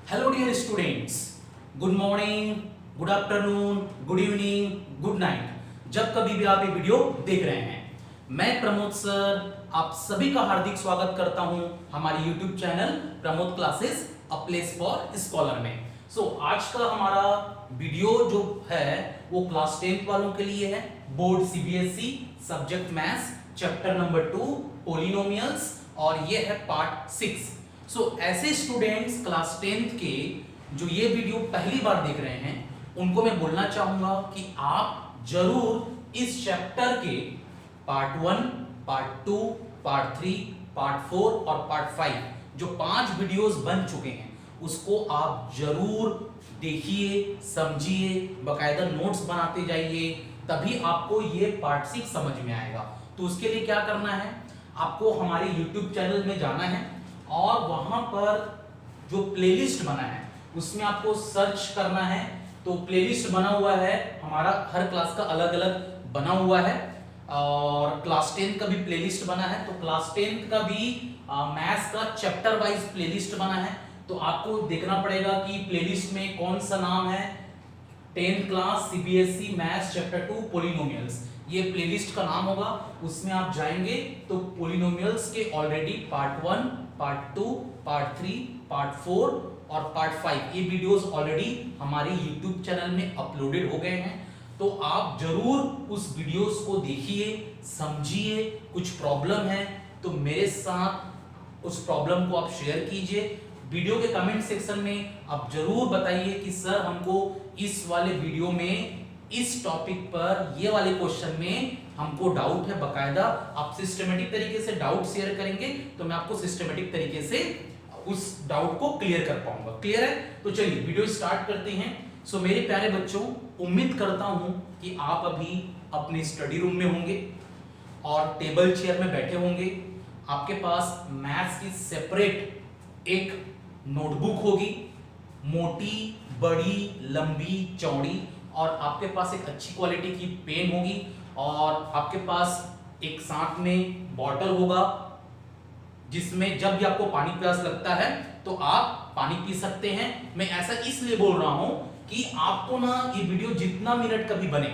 Hello dear students, good morning, good afternoon, good evening, good night. जब कभी भी आप ये वीडियो देख रहे हैं, मैं प्रमोद सर आप सभी का हार्दिक स्वागत करता हूं हमारे YouTube channel Pramod classes a place for scholar में। आज का हमारा वीडियो जो है वो क्लास 10th वालों के लिए है। Board CBSE, subject maths, chapter number 2 polynomials, और ये है पार्ट 6। ऐसे स्टूडेंट्स क्लास 10th के जो ये वीडियो पहली बार देख रहे हैं, उनको मैं बोलना चाहूंगा कि आप जरूर इस चैप्टर के पार्ट 1, पार्ट 2, पार्ट 3, पार्ट 4 और पार्ट 5 जो 5 वीडियोस बन चुके हैं उसको आप जरूर देखिए, समझिए, बकायदा नोट्स बनाते जाइए, तभी आपको ये पार्ट 6 समझ में आएगा। तो उसके लिए क्या करना है, आपको हमारे YouTube चैनल में जाना है और वहां पर जो प्लेलिस्ट बना है उसमें आपको सर्च करना है। तो प्लेलिस्ट बना हुआ है हमारा, हर क्लास का अलग अलग बना हुआ है, और क्लास 10 का भी प्लेलिस्ट बना है। तो क्लास 10 का भी मैथ्स का चैप्टर वाइज प्लेलिस्ट बना है। तो आपको देखना पड़ेगा कि प्लेलिस्ट में कौन सा नाम है। 10th class CBSE maths chapter 2 polynomials, ये प्लेलिस्ट का नाम होगा। उसमें आप जाएंगे तो पोलिनोमियल्स के already part 1, part 2, part 3, part 4 और पार्ट 5 ये वीडियोस ऑलरेडी हमारे YouTube चैनल में अपलोडेड हो गए हैं। तो आप जरूर उस वीडियोस को देखिए, समझिए। कुछ प्रॉब्लम है तो मेरे साथ उस प्रॉब्लम को आप शेयर कीजिए। वीडियो के कमेंट सेक्शन में आप जरूर बताइए कि सर हमको इस वाले वीडियो में इस टॉपिक पर ये वाले क्वेश्चन में हमको डाउट है। बकायदा आप सिस्टमेटिक तरीके से डाउट शेयर करेंगे तो मैं आपको सिस्टमेटिक तरीके से उस डाउट को क्लियर कर पाऊंगा। क्लियर है? तो चलिए वीडियो स्टार्ट करते हैं। मेरे प्यारे बच्चों, उम्मीद करता हूं कि आप अभी अपने स्टडी रूम में होंगे और टेबल चेयर में बैठे होंगे। आपके पास मैथ्स की सेपरेट एक नोटबुक होगी, मोटी, बड़ी, लंबी, चौड़ी, और आपके पास एक अच्छी क्वालिटी की पेन होगी, और आपके पास एक साथ में बॉटल होगा जिसमें जब भी आपको पानी प्यास लगता है तो आप पानी पी सकते हैं। मैं ऐसा इसलिए बोल रहा हूं कि आपको ना ये वीडियो जितना मिनट का भी बने,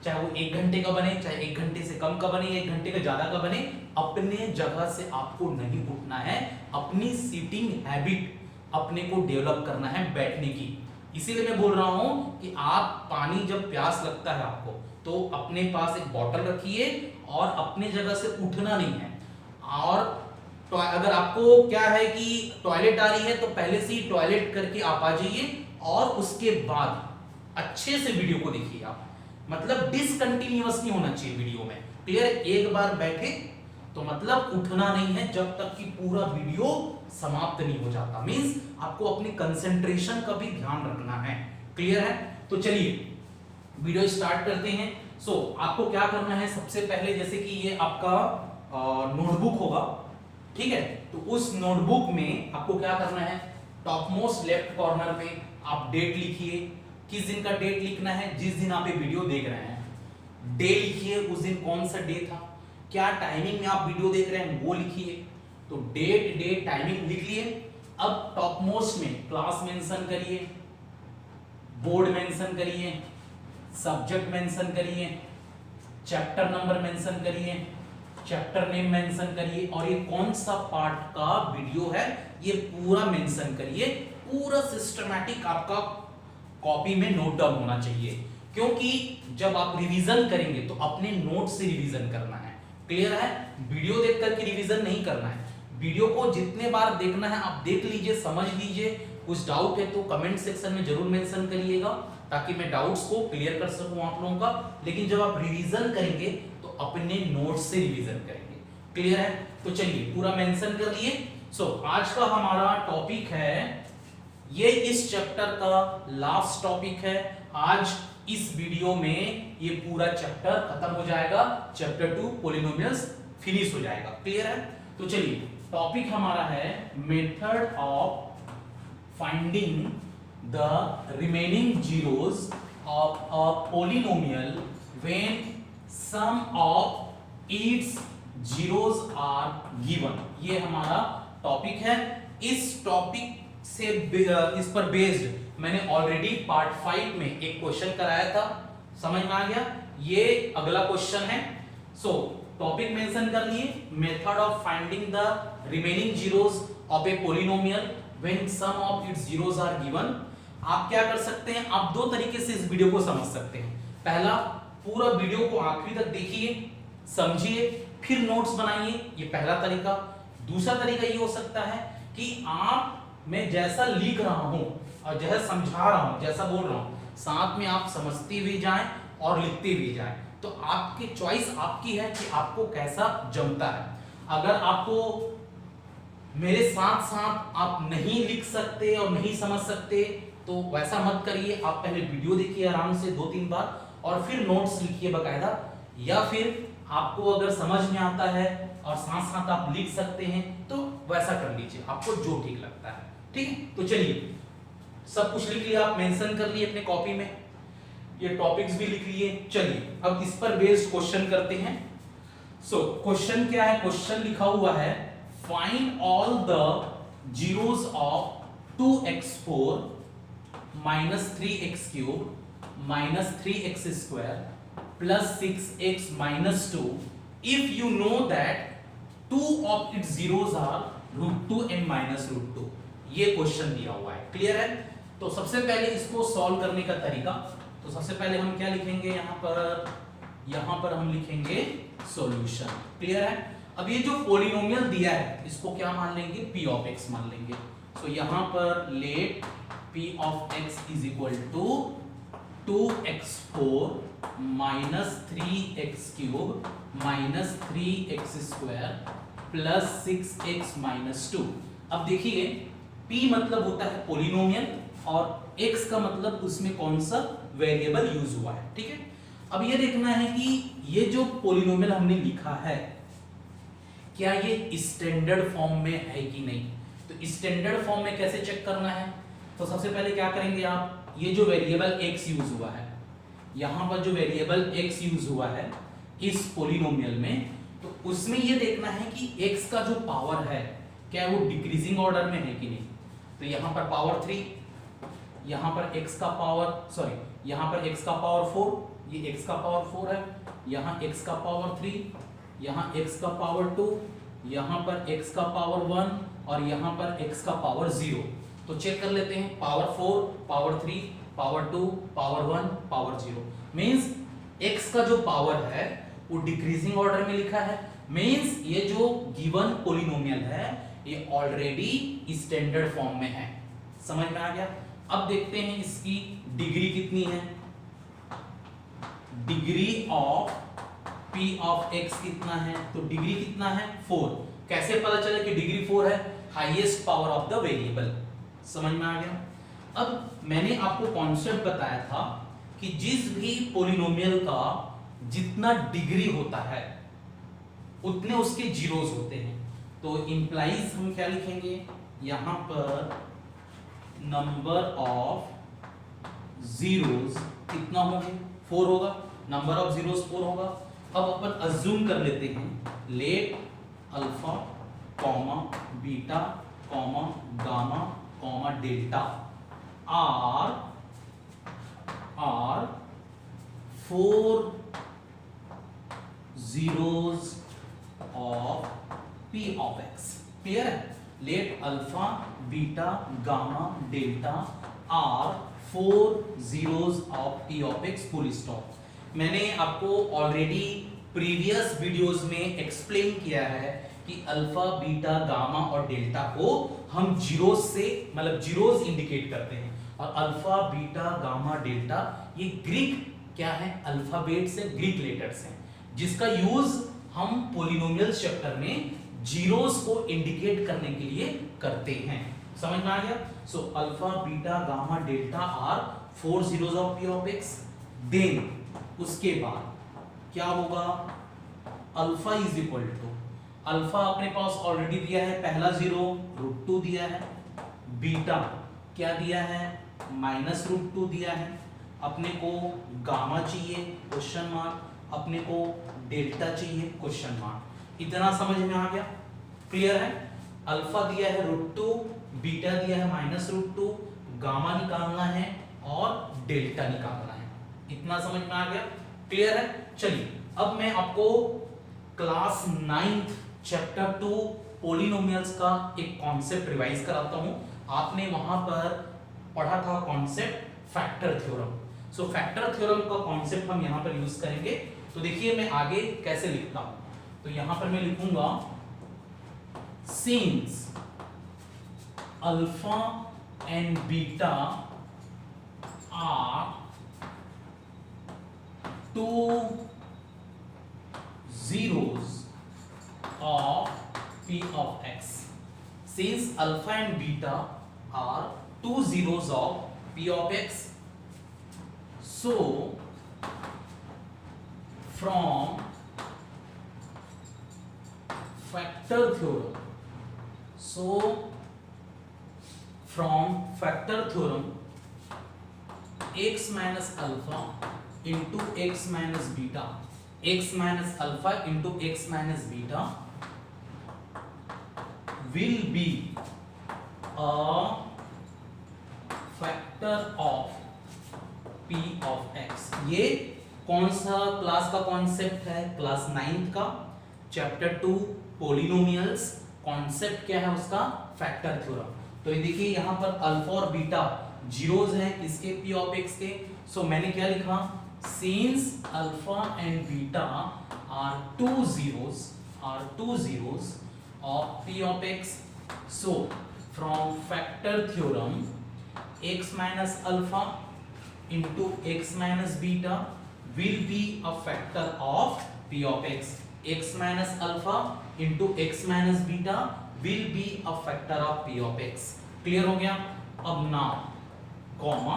चाहे वो 1 घंटे का बने, चाहे 1 घंटे से कम का बने, 1 घंटे का ज्यादा का बने, अपने जगह से आपको नहीं उठना है। अपनी सीटिंग हैबिट अपने को डेवलप करना है, बैठने की। इसीलिए मैं बोल रहा हूं कि आप पानी जब प्यास लगता है आपको तो अपने पास एक बोतल रखिए और अपने जगह से उठना नहीं है। और अगर आपको क्या है कि टॉयलेट आ रही है तो पहले से ही टॉयलेट करके आप आ जाइए, और उसके बाद अच्छे से वीडियो को देखिए आप। मतलब डिसकंटिन्यूअस नहीं होना चाहिए वीडियो में। क्लियर? एक बार बैठे तो मतलब उठना नहीं है जब तक कि पूरा वीडियो समाप्त नहीं हो जाता। मींस आपको अपने कंसंट्रेशन का भी ध्यान रखना है। क्लियर है? तो चलिए वीडियो स्टार्ट करते हैं। आपको क्या करना है, सबसे पहले जैसे कि ये आपका नोटबुक होगा, ठीक है? तो उस नोटबुक में आपको क्या करना है, टॉप मोस्ट लेफ्ट कॉर्नर में आप डेट लिखिए। किस दिन का डेट लिखना है? जिस दिन आप ये वीडियो देख रहे हैं डे लिखिए, उस दिन कौन सा डे था, क्या टाइमिंग में आप वीडियो देख रहे हैं वो लिखिए। तो डेट, डे, टाइमिंग लिख लिए। अब टॉप मोस्ट में क्लास मेंशन करिए, बोर्ड मेंशन करिए, सब्जेक्ट मेंशन करिए, चैप्टर नंबर मेंशन करिए, चैप्टर नेम मेंशन करिए, और ये कौन सा पार्ट का वीडियो है ये पूरा मेंशन करिए। पूरा सिस्टमैटिक आपका कॉपी में नोट डाउन होना चाहिए, क्योंकि जब आप रिवीजन करेंगे तो अपने नोट से रिवीजन करना है। क्लियर है? वीडियो देख करके रिवीजन नहीं करना है। वीडियो को जितने बार देखना है आप देख लीजिए, समझ लीजिए। कुछ डाउट है तो कमेंट सेक्शन में जरूर मेंशन करिएगा ताकि मैं डाउट्स को क्लियर कर सकूं आप लोगों का। लेकिन जब आप रिवीजन करेंगे तो अपने नोट्स से रिवीजन करेंगे। क्लियर है? तो चलिए पूरा मेंशन कर लिए। आज का हमारा टॉपिक है, ये इस चैप्टर का लास्ट टॉपिक है। आज इस वीडियो में ये पूरा चैप्टर खत्म हो जाएगा। चैप्टर 2 पोलिनोमियल्स फिनिश हो जाएगा। क्लियर है? तो चलिए टॉपिक हमारा है method of finding the remaining zeros of a polynomial when some of its zeros are given. ये हमारा टॉपिक है। इस टॉपिक से इस पर बेस्ड मैंने ऑलरेडी पार्ट 5 में एक क्वेश्चन कराया था, समझ में आ गया। ये अगला क्वेश्चन है। सो टॉपिक मेंशन कर लिए, method of finding the remaining zeros of a polynomial when some of its zeros are given. आप क्या कर सकते हैं, आप दो तरीके से इस वीडियो को समझ सकते हैं। पहला, पूरा वीडियो को आखिरी तक देखिए, समझिए, फिर नोट्स बनाइए, ये पहला तरीका। दूसरा तरीका ये हो सकता है कि आप, मैं जैसा लिख रहा हूं और जैसा समझा रहा हूं, जैसा बोल रहा हूं, साथ में आप समझते भी जाएं और लिखते भी जाएं। तो आपकी चॉइस आपकी है कि आपको कैसा जमता है। अगर आपको मेरे साथ साथ आप नहीं लिख सकते और नहीं समझ सकते तो वैसा मत करिए। आप पहले वीडियो देखिए आराम से 2-3 बार और फिर नोट्स लिखिए बकायदा। या फिर आपको अगर समझ में आता है और साथ साथ आप लिख सकते हैं तो वैसा कर लीजिए, आपको जो ठीक लगता है। ठीक है, तो चलिए सब कुछ लिख लिया, आप मेंशन कर लिए अपने कॉपी में, ये टॉपिक्स भी लिख लिए। चलिए अब इस पर बेस्ड क्वेश्चन करते हैं। सो क्वेश्चन क्या है, क्वेश्चन लिखा हुआ है find all the zeros of 2x4 -3x³ -3x² plus 6x minus 2 if you know that two of its zeros are √2 and -√2। ये क्वेश्चन दिया हुआ है, क्लियर है। तो सबसे पहले इसको सॉल्व करने का तरीका, तो सबसे पहले हम क्या लिखेंगे, यहां पर हम लिखेंगे सॉल्यूशन, क्लियर है। अब ये जो पॉलिनोमियल दिया है इसको क्या मान लेंगे, p of x मान लेंगे। तो यहां पर late p of x is equal to 2x4 -3x³ -3x² plus 6x minus 2। अब देखिए p मतलब होता है पॉलिनोमियल और x का मतलब उसमें कौन सा वेरिएबल यूज हुआ है, ठीक है। अब ये देखना है कि ये जो पॉलिनोमियल हमने लिखा है क्या ये स्टैंडर्ड फॉर्म में है कि नहीं। तो स्टैंडर्ड फॉर्म में कैसे चेक करना है, तो सबसे पहले क्या करेंगे आप, ये जो वेरिएबल x यूज हुआ है, यहां पर जो वेरिएबल x यूज हुआ है इस पॉलिनोमियल में, तो उसमें ये देखना है कि x का जो पावर है क्या वो डिक्रीजिंग ऑर्डर में है कि नहीं। तो यहां पर पावर 3, यहां पर x का पावर यहां पर x का पावर 4, ये x का पावर 4 है, यहां x का पावर 3, यहां x का पावर 2, यहां पर x का पावर 1 और यहां पर x का पावर 0। तो चेक कर लेते हैं, power 4, power 3, power 2, power 1, power 0। Means x का जो पावर है वो डिक्रीजिंग ऑर्डर में लिखा है। मींस ये जो गिवन पॉलिनोमियल है ये ऑलरेडी स्टैंडर्ड फॉर्म में है। समझ में आ गया। अब देखते हैं इसकी डिग्री कितनी है। Degree of p of x कितना है, तो डिग्री कितना है 4। कैसे पता चले कि डिग्री 4 है, highest power of the variable. समझ में आ गया। अब मैंने आपको कॉन्सेप्ट बताया था कि जिस भी पॉलिनोमियल का जितना डिग्री होता है उतने उसके जीरोस होते हैं। तो इंप्लाइज हम क्या लिखेंगे, यहां पर नंबर ऑफ जीरोस कितना होंगे, 4 होगा, नंबर ऑफ जीरोस 4 होगा। अब अपन अज्यूम कर लेते हैं let alpha comma beta comma gamma comma delta are 4 zeros of p of x। Clear है। Let alpha beta gamma delta are 4 zeros of p of x full stop. मैंने आपको already previous videos में explain किया है कि alpha beta gamma और delta को हम जीरोस से, मतलब जीरोस इंडिकेट करते हैं। और अल्फा बीटा गामा डेल्टा ये ग्रीक क्या है, अल्फाबेट से, ग्रीक लेटर्स हैं, जिसका यूज हम पॉलिनोमियल चैप्टर में जीरोस को इंडिकेट करने के लिए करते हैं। समझ में आ गया। So alpha beta gamma delta are 4 zeros of p of x। Then उसके बाद क्या होगा, alpha is equal to, alpha अपने पास ऑलरेडी दिया है, पहला जीरो √2 दिया है, बीटा क्या दिया है -√2 दिया है, अपने को गामा चाहिए क्वेश्चन मार्क, अपने को डेल्टा चाहिए क्वेश्चन मार्क। इतना समझ में आ गया, क्लियर है। अल्फा दिया है √2, बीटा दिया है -√2, गामा निकालना है और डेल्टा निकालना है। इतना समझ में आ गया? क्लियर है? चलिए अब मैं आपको क्लास 9th चैप्टर 2 पॉलिनोमियल्स का एक कॉन्सेप्ट रिवाइज कराता हूं। आपने वहां पर पढ़ा था कॉन्सेप्ट फैक्टर थ्योरम। सो फैक्टर थ्योरम का कॉन्सेप्ट हम यहां पर यूज करेंगे। तो देखिए मैं आगे कैसे लिखता हूं, तो यहां पर मैं लिखूंगा since alpha and beta are two zeros of p of x. Since alpha and beta are two zeros of p of x, so from factor theorem, x minus alpha into x minus beta, x minus alpha into x minus beta will be a factor of p of x. ये कौन सा class का concept है? Class 9th का chapter 2 polynomials. Concept क्या है उसका? Factor theorem. तो ये देखिए यहाँ पर अल्फा और बीटा जीरोस हैं किसके? p of x के। सो मैंने क्या लिखा? Since alpha and beta are two zeros of p of x, so from factor theorem x minus alpha into x minus beta will be a factor of p of x. x minus alpha into x minus beta will be a factor of p of x. Clear हो गया? अब now comma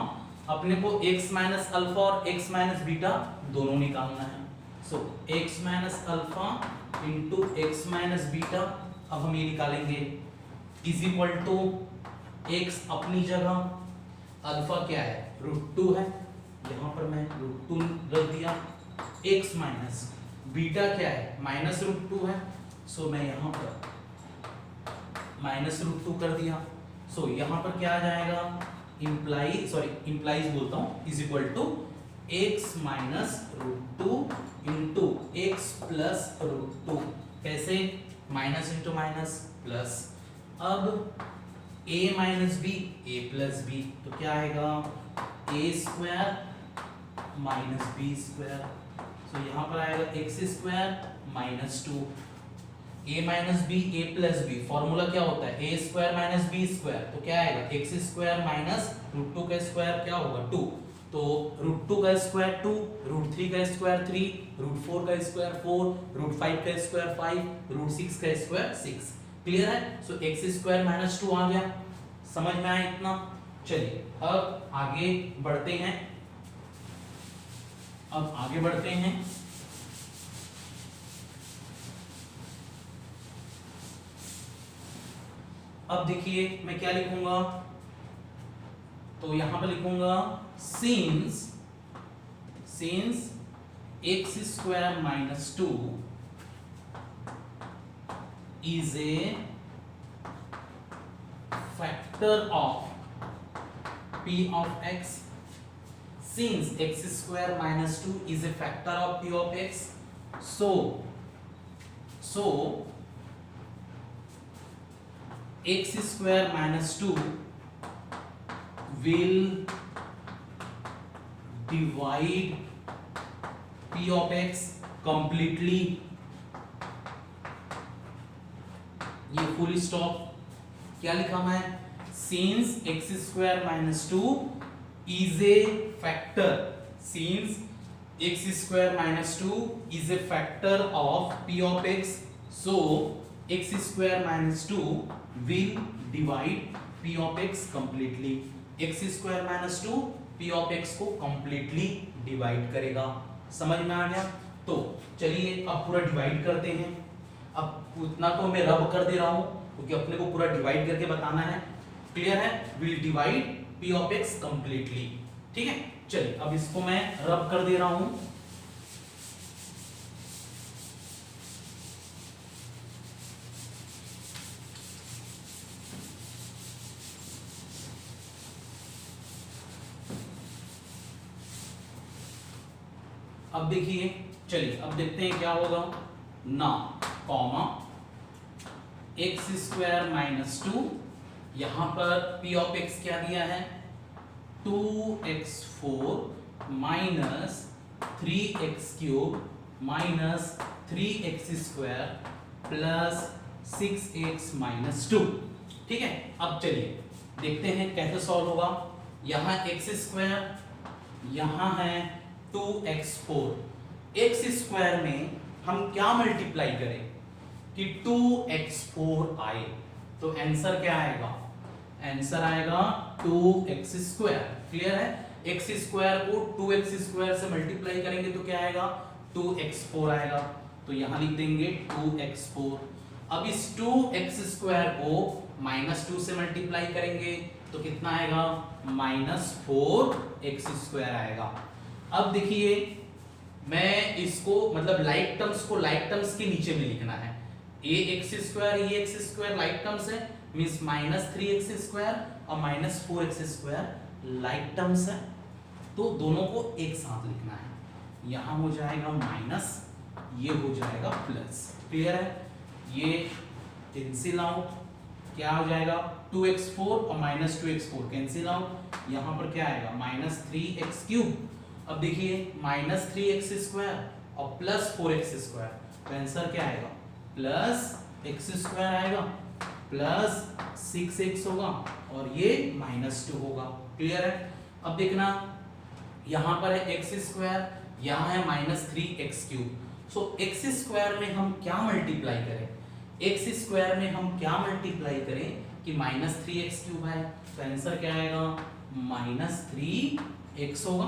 अपने को x minus alpha और x minus beta दोनों निकालना है। सो x minus alpha into x minus beta, अब हम ये निकालेंगे, इज इक्वल टू x अपनी जगह, अल्फा क्या है? √2 है, यहाँ पर मैं √2 रख दिया, x माइनस बीटा क्या है? -√2 है, सो मैं यहाँ पर -√2 कर दिया। सो यहाँ पर क्या आ जाएगा? इंप्लाइज बोलता हूं, is equal to x minus √2 into x plus √2। कैसे? Minus into minus plus. अब a minus b, a plus b, तो क्या आएगा? a square minus b square. तो यहां पर आएगा x square minus 2। a minus b, a plus b, formula क्या होता है? a square minus b square, तो क्या आएगा? x स्क्वायर माइनस √2 का स्क्वायर क्या होगा? 2। तो √2 का स्क्वायर 2, √3 का स्क्वायर 3, √4 का स्क्वायर 4, √5 का स्क्वायर 5, √6 का स्क्वायर 6। क्लियर है? सो x स्क्वायर माइनस 2 आ गया। समझ में आया इतना? चलिए अब आगे बढ़ते हैं। अब देखिए मैं क्या लिखूंगा, तो यहां पर लिखूंगा since x square minus 2 is a factor of p of x. Since x square minus 2 is a factor of p of x, so x square minus 2 will divide p of x completely. ये full stop क्या लिखा मैं? Since x square minus 2 is a factor, since x square minus 2 is a factor of p of x, so x square minus 2 will divide p of x completely. x square minus 2 p of x को completely divide करेगा। समझ में आ गया? तो चलिए अब पूरा डिवाइड करते हैं। अब उतना तो मैं रब कर दे रहा हूं क्योंकि अपने को पूरा डिवाइड करके बताना है। क्लियर है? Will divide p of x completely। ठीक है, चलिए अब इसको मैं रब कर दे रहा हूं। अब देखिए, चलिए अब देखते हैं क्या होगा। Now comma x square minus 2, यहां पर p ऑफ x क्या दिया है 2x4 minus 3x³ minus 3x square plus 6x minus 2। ठीक है, अब चलिए देखते हैं कैसे सॉल्व होगा। यहां x स्क्वायर, यहां है 2x4। x स्क्वायर में हम क्या मल्टीप्लाई करें कि 2x4 आए, तो आंसर क्या आएगा, आंसर आएगा 2x स्क्वायर। क्लियर है, x स्क्वायर को 2x स्क्वायर से मल्टीप्लाई करेंगे तो क्या आएगा 2x4 आएगा, तो यहां लिख देंगे 2x4। अब इस 2x स्क्वायर को -2 से मल्टीप्लाई करेंगे तो कितना आएगा -4x स्क्वायर आएगा। अब देखिए मैं इसको मतलब लाइक टर्म्स को लाइक टर्म्स के नीचे में लिखना है। ax स्क्वायर ये x स्क्वायर लाइक टर्म्स है, मींस -3x स्क्वायर और -4x स्क्वायर लाइक टर्म्स है, तो दोनों को एक साथ लिखना है। यहां हो जाएगा माइनस, ये हो जाएगा प्लस। क्लियर है, ये कैंसिल आउट, क्या हो जाएगा 2x4 और -2x4 कैंसिल आउट, यहां पर क्या आएगा -3x³। अब देखिए -3x स्क्वायर और प्लस 4x स्क्वायर, तो आंसर क्या आएगा प्लस x स्क्वायर आएगा प्लस 6x होगा और ये -2 होगा। क्लियर है, अब देखना यहां पर है x स्क्वायर, यहां है -3x³। सो x स्क्वायर में हम क्या मल्टीप्लाई करें, x स्क्वायर में हम क्या मल्टीप्लाई करें कि -3x³ है, तो आंसर क्या आएगा -3x होगा।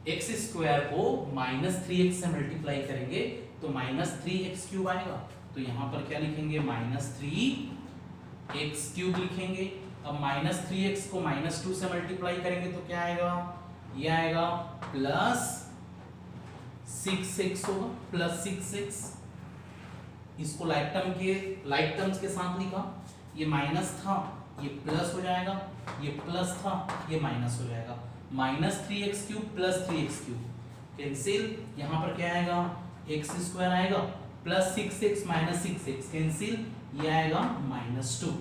x स्क्वायर को -3x से मल्टीप्लाई करेंगे तो -3x³ आएगा, तो यहां पर क्या लिखेंगे -3x³ लिखेंगे। अब -3x को -2 से मल्टीप्लाई करेंगे तो क्या आएगा, ये आएगा प्लस 6x होगा, प्लस 6x। इसको लाइक टर्म्स के साथ लिखा, ये माइनस था ये प्लस हो जाएगा, ये प्लस था ये माइनस हो जाएगा, -3x³ प्लस 3x³ कैंसिल, यहां पर क्या आएगा x स्क्वायर आएगा plus 6x minus 6x cancel, ये आएगा -2।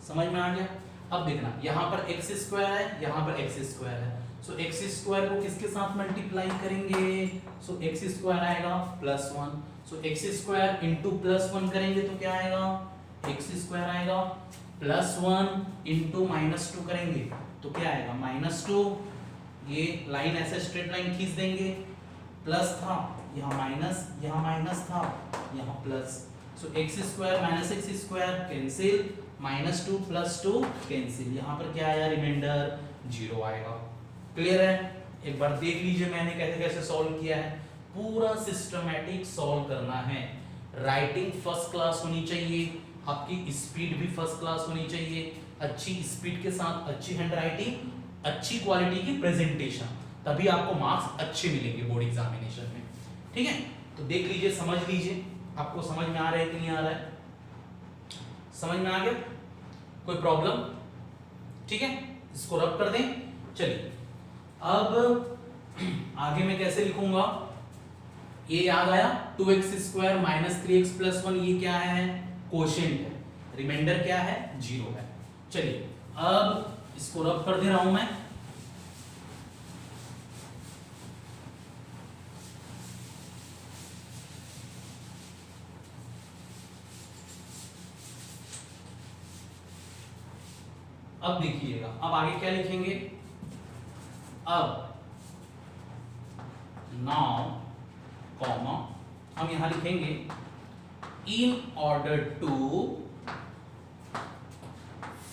समझ में आ गया। अब देखना यहाँ पर x स्क्वायर है, यहाँ पर x स्क्वायर है, सो x स्क्वायर को किसके साथ मल्टीप्लाई करेंगे, सो x स्क्वायर आएगा +1, सो x स्क्वायर इंटू +1 करेंगे तो क्या आएगा x स्क्वायर आएगा, +1 इंटू -2 करेंगे तो क्या आएगा -2। ये लाइन ऐसे स्ट्रेट लाइन खींच देंगे, प्लस था यहाँ माइनस था यहाँ प्लस, सो x square minus x square cancel, -2 + 2 cancel, यहाँ पर क्या आया रिमाइंडर 0 आएगा। क्लियर है, एक बार देख लीजिए मैंने कैसे कैसे सॉल्व किया है। पूरा सिस्टमैटिक सॉल्व करना है, राइटिंग फर्स्ट क्लास होनी चाहिए, आपकी स्पीड भी फर्स्ट क्लास होनी चाहिए, अच्छी स्पीड के साथ अच्छी हैंडराइटिंग, अच्छी क्वालिटी की प्रेजेंटेशन, तभी आपको मार्क्स अच्छे मिलेंगे बोर्ड एग्जामिनेशन में। ठीक है, तो देख लीजिए, समझ लीजिए, आपको समझ में आ रहा है कि नहीं आ रहा है, समझ में आ गया, कोई प्रॉब्लम, ठीक है, इसको रब कर दें। चलिए अब आगे मैं कैसे लिखूंगा, ये याद आया 2x square minus 3x plus 1, ये क्या है कोशेंट है, रिमाइंडर क्या है 0 है। चलिए अब इसको रब कर दे रहा हूं मैं। अब देखिएगा, अब आगे क्या लिखेंगे, अब नाउ कॉमा हम यहां लिखेंगे इन ऑर्डर टू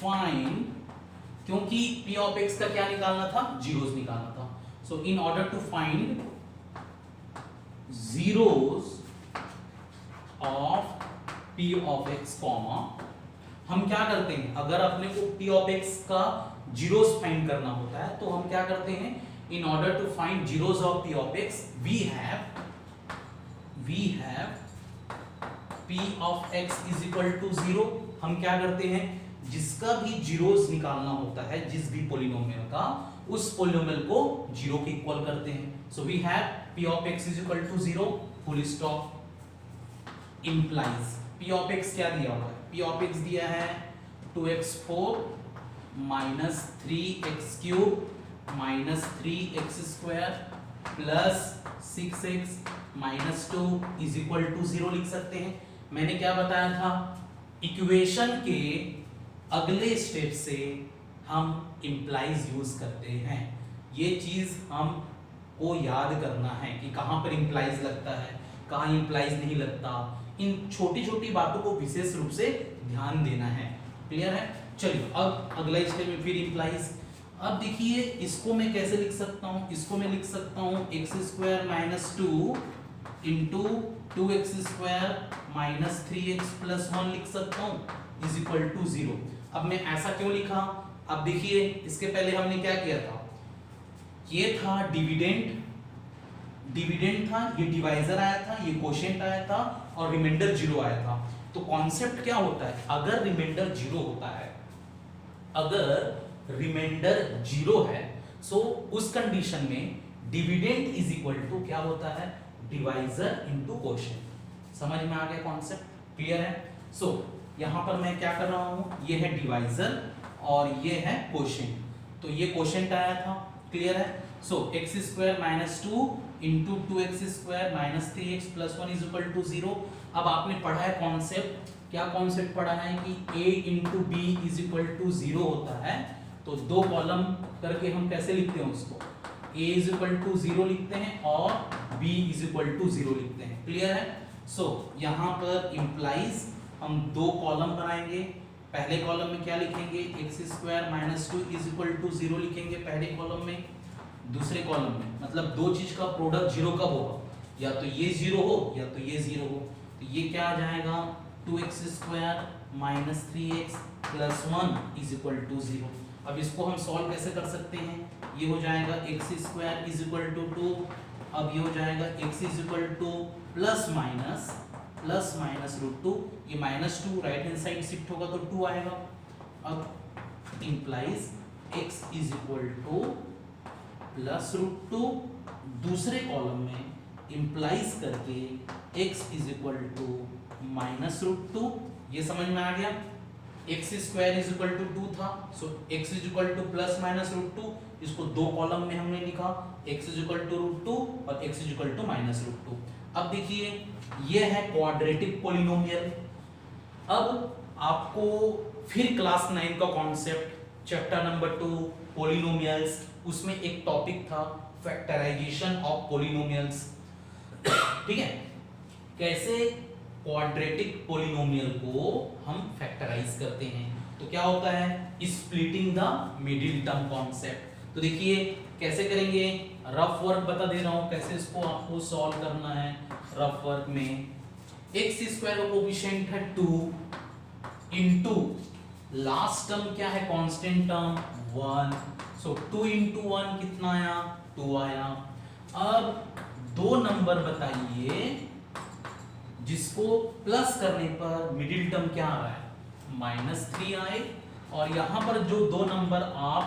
फाइंड, क्योंकि p ऑफ x का क्या निकालना था, जीरोस निकालना था, so in order to find zeros of p of x comma, हम क्या करते हैं, अगर अपने को p ऑफ x का जीरोस फाइंड करना होता है तो हम क्या करते हैं, in order to find zeros of p of x we have p of x is equal to 0। हम क्या करते हैं, जिसका भी जीरोस निकालना होता है, जिस भी पॉलिनोमियल का, उस पोलिनोमियल को 0 के इक्वल करते हैं। So we have p of x is equal to 0 full stop implies p of x क्या दिया हुआ है, p of x दिया है 2x4 minus 3x³ minus 3x² plus 6x minus 2 is equal to 0 लिख सकते हैं। मैंने क्या बताया था, इक्वेशन के अगले स्टेप से हम implies यूज करते हैं। ये चीज हम को याद करना है कि कहां पर implies लगता है, कहां implies नहीं लगता। इन छोटी छोटी बातों को विशेष रूप से ध्यान देना है। क्लियर है? चलिए अब अगला स्टेप में फिर implies। अब देखिए इसको मैं कैसे लिख सकता हूं, इसको मैं लिख सकता हूं x² minus 2 into 2x² minus 3x plus 1 लिख सकता हूं इज इक्वल टू 0। अब मैं ऐसा क्यों लिखा, अब देखिए इसके पहले हमने क्या किया था, ये था डिविडेंड था, ये डिवाइजर आया था, ये कोशेंट आया था और रिमाइंडर 0 आया था। तो कॉन्सेप्ट क्या होता है, अगर रिमाइंडर 0 होता है, अगर रिमाइंडर 0 है, सो उस कंडीशन में डिविडेंड इज इक्वल टू क्या होता है, डिवाइजर इनटू कोशेंट। समझ में आ गया कॉन्सेप्ट? क्लियर है? सो यहां पर मैं क्या कर रहा हूं, ये है डिवाइजर और ये है कोशेंट, तो ये कोशेंट आया था। क्लियर है? So x² minus 2 into 2x² minus 3x plus 1 is equal to 0। अब आपने पढ़ा है कॉन्सेप्ट, क्या कॉन्सेप्ट पढ़ा है कि a into b is equal to 0 होता है। तो दो कॉलम करके हम कैसे लिखते हैं उसको, a इज इक्वल टू 0 लिखते हैं और b इज इक्वल टू 0 लिखते हैं। क्लियर है? सो यहाँ पर implies हम दो कॉलम बनाएंगे। पहले कॉलम में क्या लिखेंगे, x² minus 2 is equal to 0 लिखेंगे पहले कॉलम में। दूसरे कॉलम में मतलब दो चीज का प्रोडक्ट 0 कब होगा, या तो ये 0 हो या तो ये 0 हो। तो ये क्या आ जाएगा, 2x² minus 3x plus 1 is equal to 0। अब इसको हम सॉल्व कैसे कर सकते हैं, ये हो जाएगा x² इज इक्वल टू 2, अब ये हो जाएगा x is equal to plus minus root 2, ये minus 2 right hand side shift होगा तो 2 आएगा। अब implies x is equal to plus root 2, दूसरे कॉलम में इंप्लाइज करके x is equal to minus root 2। ये समझ में आ गया, x² इज इक्वल टू 2 था, so x is equal to plus minus root 2, इसको दो कॉलम में हमने लिखा, x is equal to root 2 और x is equal to minus root 2। अब देखिए ये है क्वाड्रेटिक पोलिनोमियल। अब आपको फिर क्लास 9 का कॉन्सेप्ट चैप्टर नंबर 2 पोलिनोमियल्स, उसमें एक टॉपिक था फैक्टराइजेशन ऑफ पोलिनोमियल्स। ठीक है, कैसे क्वाड्रेटिक पोलिनोमियल को हम फैक्टराइज करते हैं। तो क्या होता है, splitting the middle term concept. तो देखिए कैसे करेंगे, रफ वर्क बता दे रहा हूं कैसे इसको आपको सॉल्व करना है। रफ वर्क में x² का कोएफिशिएंट है 2 इनटू लास्ट टर्म क्या है, कांस्टेंट टर्म 1, सो 2 इंटू 1 कितना आया, 2 आया। अब दो नंबर बताइए जिसको प्लस करने पर मिडिल टर्म क्या आ रहा है, -3 आए, और यहां पर जो दो नंबर आप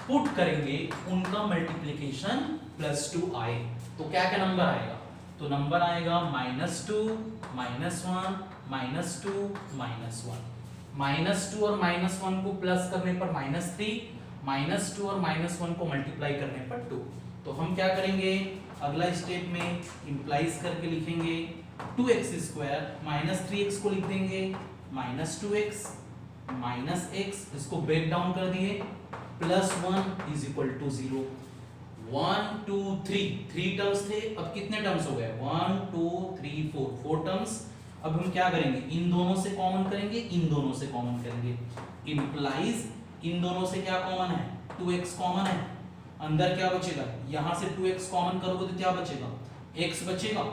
पुट करेंगे उनका मल्टीप्लिकेशन +2 आए, तो क्या क्या नंबर आएगा, तो नंबर आएगा -2 -1 -2 -1 -2 और -1 को प्लस करने पर -3, -2 और -1 को मल्टीप्लाई करने पर 2। तो हम क्या करेंगे, अगला स्टेप में इंप्लाइज करके लिखेंगे 2x² -3x को लिख देंगे -2x -x, इसको ब्रेक डाउन कर दिए, +1 इज इक्वल टू 0। 1 2 3 टर्म्स थे, अब कितने टर्म्स हो गए, 1 2 3 4 टर्म्स। अब हम क्या करेंगे, इन दोनों से कॉमन करेंगे, इन दोनों से कॉमन करेंगे, इंप्लाइज इन दोनों से क्या कॉमन है, 2x कॉमन है, अंदर क्या बचेगा, यहां से 2x कॉमन करोगे तो क्या बचेगा, x बचेगा,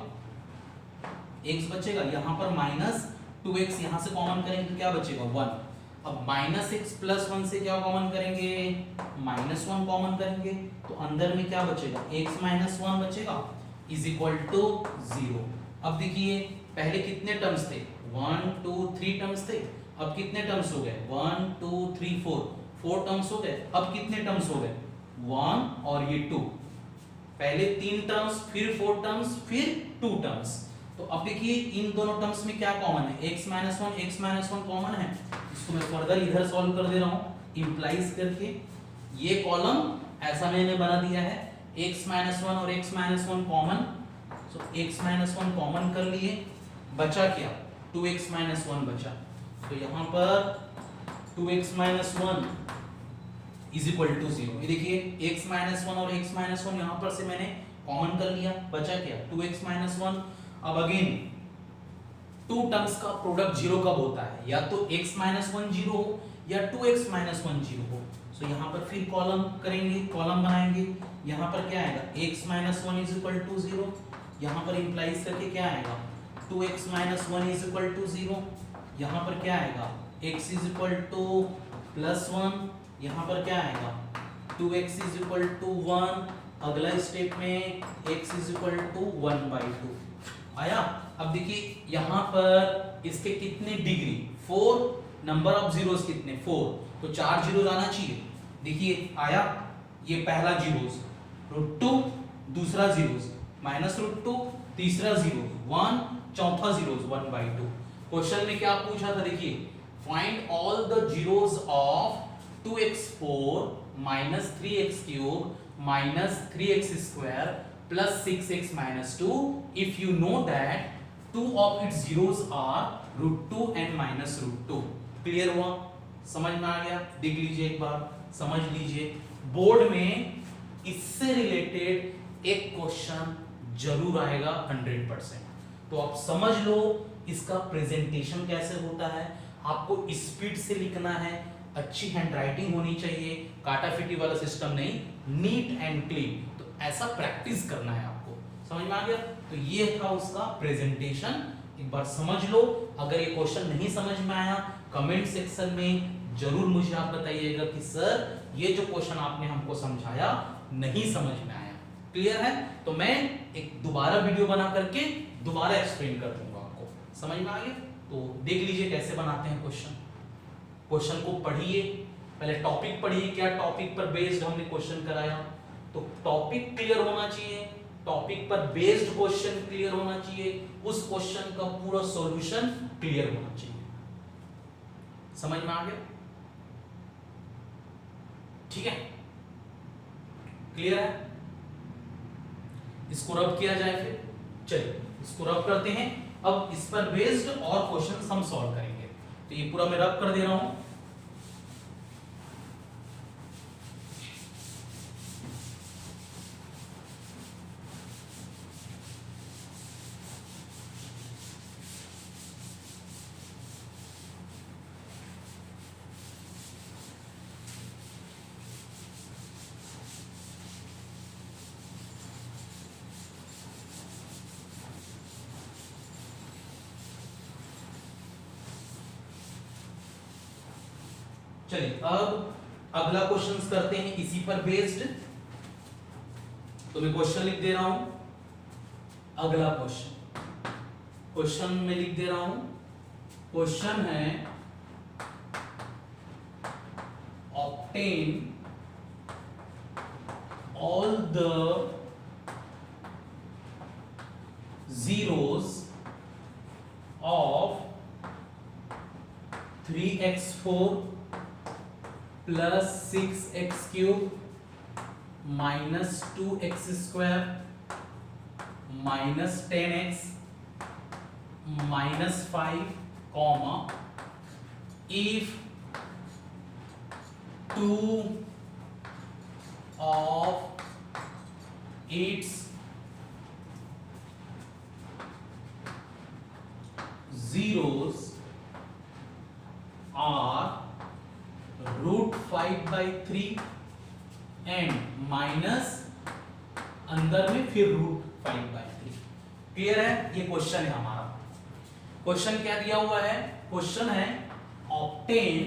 यहां पर -2x यहां से कॉमन करेंगे तो क्या बचेगा 1। अब -x + 1 से क्या कॉमन करेंगे, -1 कॉमन करेंगे, तो अंदर में क्या बचेगा, x - 1 बचेगा इज इक्वल टू 0। अब देखिए पहले कितने टर्म्स थे, 1 2 3 टर्म्स थे, अब कितने टर्म्स हो गए, 1 2 3 4 टर्म्स हो गए। अब कितने टर्म्स हो गए, 1 और ये 2, पहले 3 टर्म्स, फिर 4 टर्म्स, फिर 2 टर्म्स। तो अब देखिए इन दोनों टर्म्स में क्या कॉमन है, x माइनस वन कॉमन है। इसको मैं फर्दर इधर सॉल्व कर दे रहा हूं इंप्लाइज करके। ये कॉलम ऐसा मैंने बना दिया है, x माइनस वन और x माइनस वन कॉमन, सो x माइनस वन कॉमन कर लिए, बचा क्या 2x माइनस वन बचा। तो यहां पर 2x minus one is equal to 0। ये देखिए x माइनस वन और x माइनस वन यहां पर से मैंने कॉमन कर लिया, बचा क्या 2x माइनस वन। अब अगेन 2 टर्म्स का प्रोडक्ट 0 कब होता है, या तो x माइनस वन 0 हो या 2x माइनस वन 0 हो। सो यहां पर फिर कॉलम करेंगे, कॉलम बनाएंगे। यहां पर क्या आएगा x minus one is equal to 0, यहां पर इंप्लाइज करके क्या आएगा 2x minus one is equal to 0, यहां पर क्या आएगा x is equal to plus 1, यहां पर क्या आएगा 2x इज इक्वल टू 1, अगला स्टेप में x इज इक्वल टू 1/2 आया। अब देखिए यहां पर इसके कितने डिग्री 4, नंबर ऑफ जीरोस कितने 4, तो 4 जीरोस आना चाहिए। देखिए आया, ये पहला जीरोस √2, दूसरा जीरोस -√2, तीसरा जीरो 1, चौथा जीरोस 1/2। क्वेश्चन में क्या पूछा था, देखिए find all the zeros of 2x4 minus 3x³ minus 3x² plus 6x minus 2 if you know that two of its zeros are √2 and -√2। Clear हुआ, समझ में आ गया। देख लीजिए एक बार, समझ लीजिए, बोर्ड में इससे रिलेटेड एक क्वेश्चन जरूर आएगा 100%। तो आप समझ लो इसका प्रेजेंटेशन कैसे होता है, आपको स्पीड से लिखना है, अच्छी हैंडराइटिंग होनी चाहिए, काटाफिटी वाला सिस्टम नहीं, नीट एंड क्लीन। तो ऐसा प्रैक्टिस करना है आपको, समझ में आ गया। तो ये था उसका प्रेजेंटेशन, एक बार समझ लो। अगर ये क्वेश्चन नहीं समझ में आया कमेंट सेक्शन में जरूर मुझे आप बताइएगा कि सर ये जो क्वेश्चन आपने हमको समझाया नहीं समझ में आया। क्लियर है, तो मैं एक दोबारा वीडियो बना करके दोबारा एक्सप्लेन कर दूंगा आपको, समझ में आ गया। तो देख लीजिए कैसे बनाते हैं क्वेश्चन। क्वेश्चन को पढ़िए, पहले टॉपिक पढ़िए, क्या टॉपिक पर बेस्ड हमने क्वेश्चन कराया। तो टॉपिक क्लियर होना चाहिए, टॉपिक पर बेस्ड क्वेश्चन क्लियर होना चाहिए, उस क्वेश्चन का पूरा सॉल्यूशन क्लियर होना चाहिए। समझ में आ गया, ठीक है, क्लियर है। इसको रब किया जाए फिर, चलिए इसको रब करते हैं। अब इस पर बेस्ड और क्वेश्चन हम सॉल्व करेंगे। तो ये पूरा मैं रब कर दे रहा हूं। चलिए अब अगला क्वेश्चन करते हैं इसी पर बेस्ड। तो मैं क्वेश्चन लिख दे रहा हूं, अगला क्वेश्चन में लिख दे रहा हूं। क्वेश्चन है obtain all the zeros of 3x4 plus 6x³ minus 2x² minus 10x minus 5 comma if two of its zeros are √5/3 and minus अंदर में फिर √5/3। क्लियर है, ये क्वेश्चन है हमारा। क्वेश्चन क्या दिया हुआ है, क्वेश्चन है obtain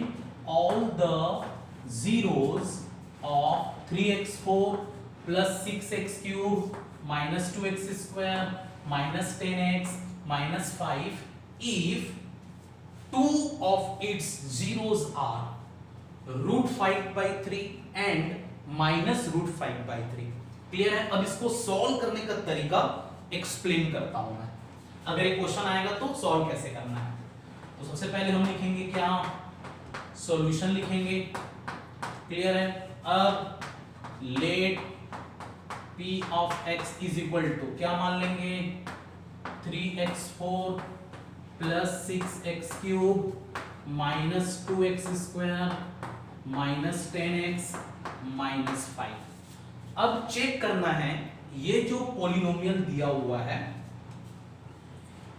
all the zeros of 3x4 plus 6x³ minus 2x² minus 10x minus 5 if two of its zeros are √5/3 and -√5/3। Clear है? अब इसको सॉल्व करने का तरीका एक्सप्लेन करता हूं मैं। अगर एक क्वेश्चन आएगा तो सॉल्व कैसे करना है, तो सबसे पहले हम लिखेंगे क्या, सॉल्यूशन लिखेंगे। क्लियर है? अब let p of x is equal to क्या मान लेंगे, 3x4 plus 6x³ minus 2x² minus 10x minus 5। अब चेक करना है ये जो पॉलिनोमियल दिया हुआ है,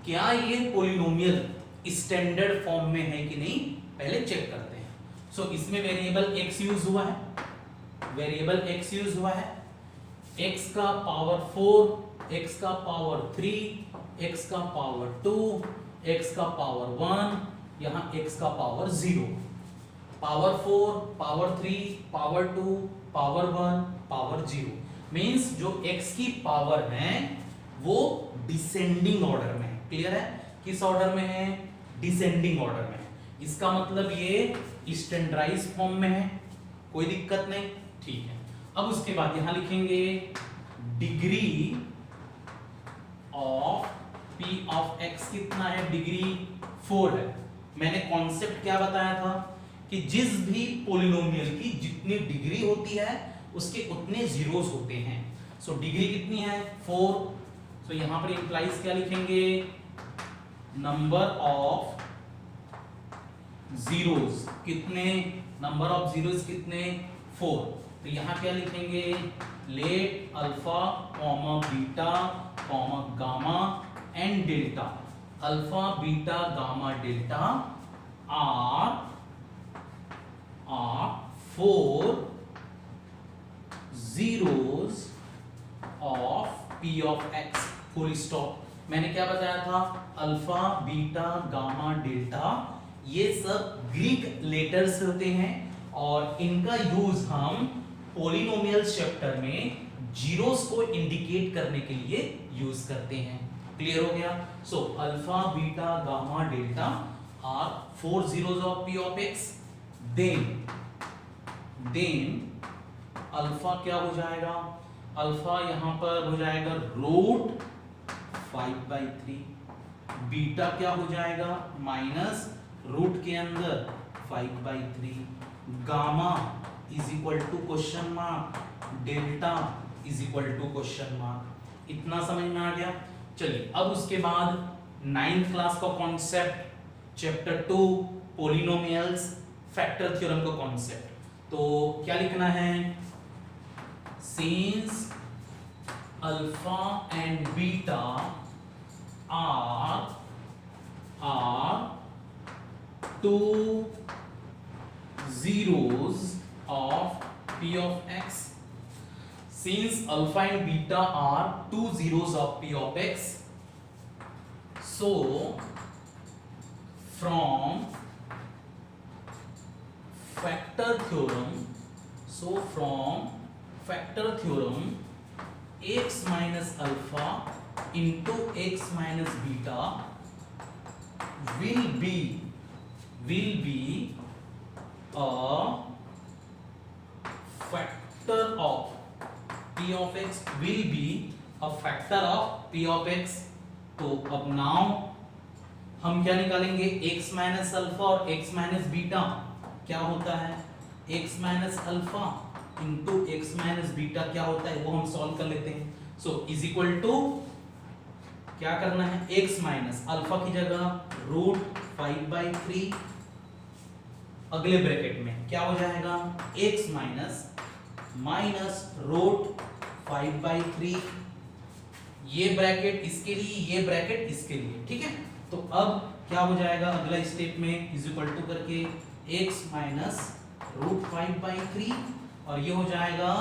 क्या ये पॉलिनोमियल स्टैंडर्ड फॉर्म में है कि नहीं, पहले चेक करते हैं। सो इसमें वेरिएबल x यूज हुआ है, वेरिएबल x यूज हुआ है, x का पावर 4, x का पावर 3, x का पावर 2, x का पावर 1, यहां x का power 0, power 4, power 3, power 2, power 1, power 0। Means जो x की पावर है वो डिसेंडिंग ऑर्डर में है। क्लियर है? किस ऑर्डर में है, डिसेंडिंग ऑर्डर में है। इसका मतलब ये स्टैंडर्डाइज फॉर्म में है, कोई दिक्कत नहीं, ठीक है। अब उसके बाद यहां लिखेंगे degree of p of x कितना है, डिग्री 4 है। मैंने कॉन्सेप्ट क्या बताया था कि जिस भी पॉलिनोमियल की जितनी डिग्री होती है उसके उतने जीरोस होते हैं। सो डिग्री कितनी है, 4। सो यहां पर इंप्लाइज क्या लिखेंगे, नंबर ऑफ जीरोस कितने, नंबर ऑफ जीरोस कितने, 4। तो यहां क्या लिखेंगे, late alpha comma beta comma gamma and delta, alpha beta gamma delta are 4 zeros of p of x, full stop. मैंने क्या बताया था, अल्फा बीटा गामा डेल्टा ये सब ग्रीक लेटर्स होते हैं और इनका यूज हम पॉलिनोमियल चैप्टर में जीरोस को इंडिकेट करने के लिए यूज करते हैं। क्लियर हो गया? So alpha beta gamma delta are 4 zeros of p of x, then alpha क्या हो जाएगा, अल्फा यहां पर हो जाएगा √5/3, बीटा क्या हो जाएगा माइनस रूट के अंदर 5/3, gamma is equal to question mark, delta is equal to question mark. इतना समझ में आ गया? चलिए अब उसके बाद 9th क्लास का concept, chapter 2 polynomials, factor theorem का कॉन्सेप्ट। तो क्या लिखना है, since alpha and beta are two zeros of p of x, since alpha and beta are two zeros of p of x, so from factor theorem x minus alpha into x minus beta will be a factor of p of x, will be a factor of p of x। तो अब now हम क्या निकालेंगे, x minus alpha और x minus beta क्या होता है, x minus alpha into x minus beta क्या होता है वो हम सॉल्व कर लेते हैं। सो इज इक्वल टू क्या करना है, x माइनस अल्फा की जगह √5/3, अगले ब्रैकेट में क्या हो जाएगा, x माइनस √5/3, ये ब्रैकेट इसके लिए, ये ब्रैकेट इसके लिए, ठीक है। तो अब क्या हो जाएगा अगला स्टेप में, इज इक्वल टू करके x माइनस √5/3 और ये हो जाएगा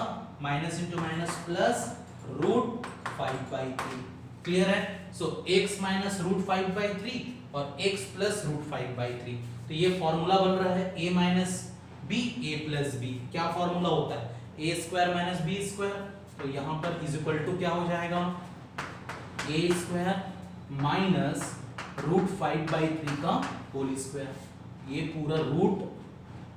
minus into minus plus √5/3। Clear है? सो x माइनस √5/3 और x प्लस √5/3। तो ये फॉर्मूला बन रहा है a minus b a plus b। क्या फॉर्मूला होता है, a square minus b square. तो यहां पर इज इक्वल टू क्या हो जाएगा, a स्क्वायर माइनस √5/3 का होल स्क्वायर, ये पूरा रूट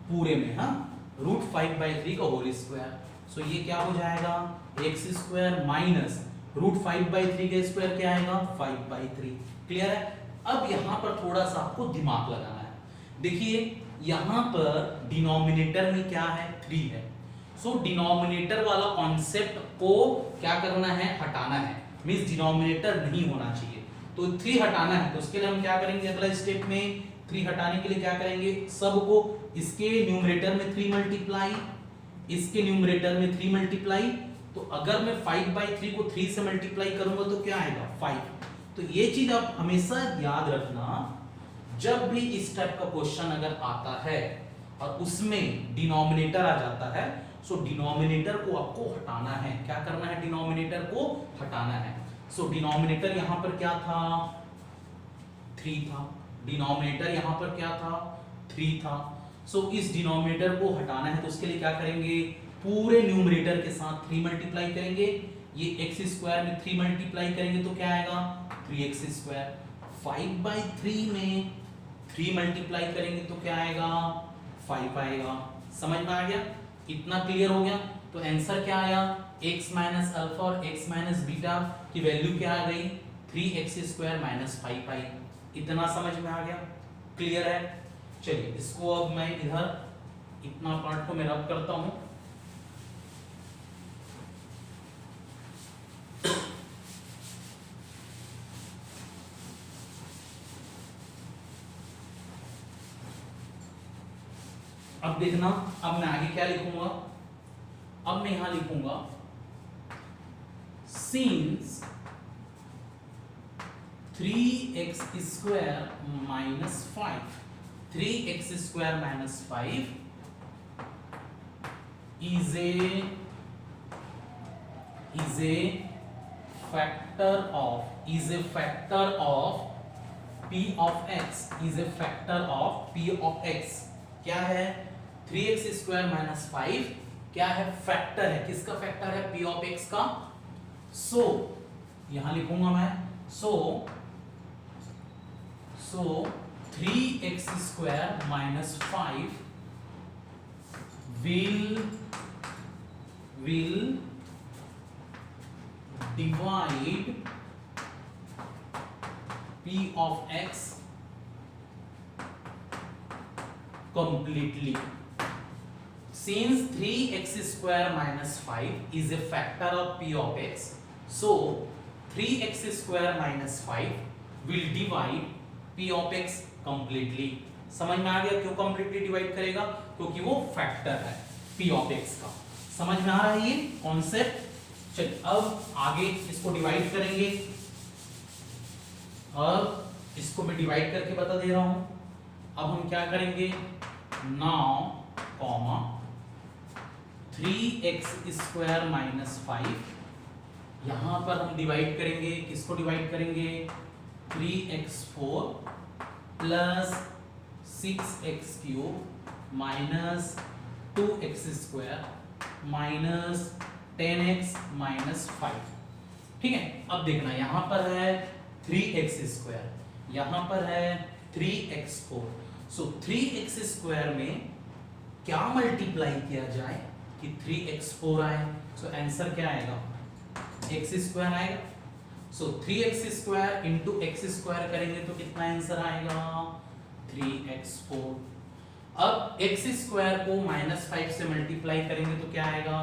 पूरे में, हाँ √5/3 का होल स्क्वायर। सो ये क्या हो जाएगा एक्स स्क्वायर माइनस √5/3 का स्क्वायर क्या आएगा 5/3। क्लियर है। अब यहां पर थोड़ा सा आपको दिमाग लगाना है। देखिए यहां पर डिनोमिनेटर में क्या है 3 है। सो डिनोमिनेटर वाला कॉन्सेप्ट को क्या करना है हटाना है, मींस डिनोमिनेटर नहीं होना चाहिए, तो 3 हटाना है। तो उसके लिए हम क्या करेंगे अगला स्टेप में 3 हटाने के लिए क्या करेंगे सबको इसके न्यूमरेटर में 3 मल्टीप्लाई, इसके न्यूमरेटर में 3 मल्टीप्लाई। तो अगर मैं 5/3 को 3 से मल्टीप्लाई करूंगा तो क्या आएगा 5। तो ये चीज आप हमेशा याद रखना, जब भी इस टाइप का क्वेश्चन अगर आता है और उसमें डिनोमिनेटर आ जाता है, सो डिनोमिनेटर को आपको हटाना है। क्या करना है डिनोमिनेटर को हटाना है। सो डिनोमिनेटर यहां पर क्या था 3 था, डिनोमिनेटर यहां पर क्या था 3 था। सो इस डिनोमिनेटर को हटाना है तो उसके लिए क्या करेंगे पूरे न्यूमरेटर के साथ 3 मल्टीप्लाई करेंगे। ये एक्स स्क्वायर में 3 मल्टीप्लाई करेंगे तो क्या आएगा 3x²। 5/3 में 3 मल्टीप्लाई करेंगे तो क्या आएगा 5 आएगा। समझ में आ गया, इतना क्लियर हो गया। तो आंसर क्या आया x माइनस अल्फा और x माइनस बीटा की वैल्यू क्या आ गई 3x² - 5 आई। इतना समझ में आ गया, क्लियर है। चलिए इसको अब मैं इधर इतना पार्ट को मैं रब करता हूं। अब देखना, अब मैं आगे क्या लिखूंगा, अब मैं यहां लिखूंगा since 3x² - 5 3x² - 5 is a factor of p of x, is a factor of p of x। क्या है 3x² - 5 क्या है फैक्टर है, किसका फैक्टर है p of x का। सो यहां लिखूंगा मैं सो 3x² - 5 will divide p of x completely। Since 3x² - 5 is a factor of p of x, so 3x² - 5 will divide p of x completely। समझ में आ गया क्यों completely डिवाइड करेगा, क्योंकि वो फैक्टर है p of x का। समझ में आ रहा है ये कॉन्सेप्ट। चलिए अब आगे इसको डिवाइड करेंगे, अब इसको मैं डिवाइड करके बता दे रहा हूं। अब हम क्या करेंगे नाउ कॉमा 3x² - 5 यहां पर हम डिवाइड करेंगे, किसको डिवाइड करेंगे 3x4 plus 6x³ minus 2x² minus 10x minus 5। ठीक है। अब देखना यहां पर है 3x², यहां पर है 3x4। सो 3x² में क्या मल्टीप्लाई किया जाए कि 3x4 आए। सो आंसर क्या आएगा x² आएगा। सो 3x² इंटू x² करेंगे तो कितना आंसर आएगा 3x4। अब x² को -5 से मल्टीप्लाई करेंगे तो क्या आएगा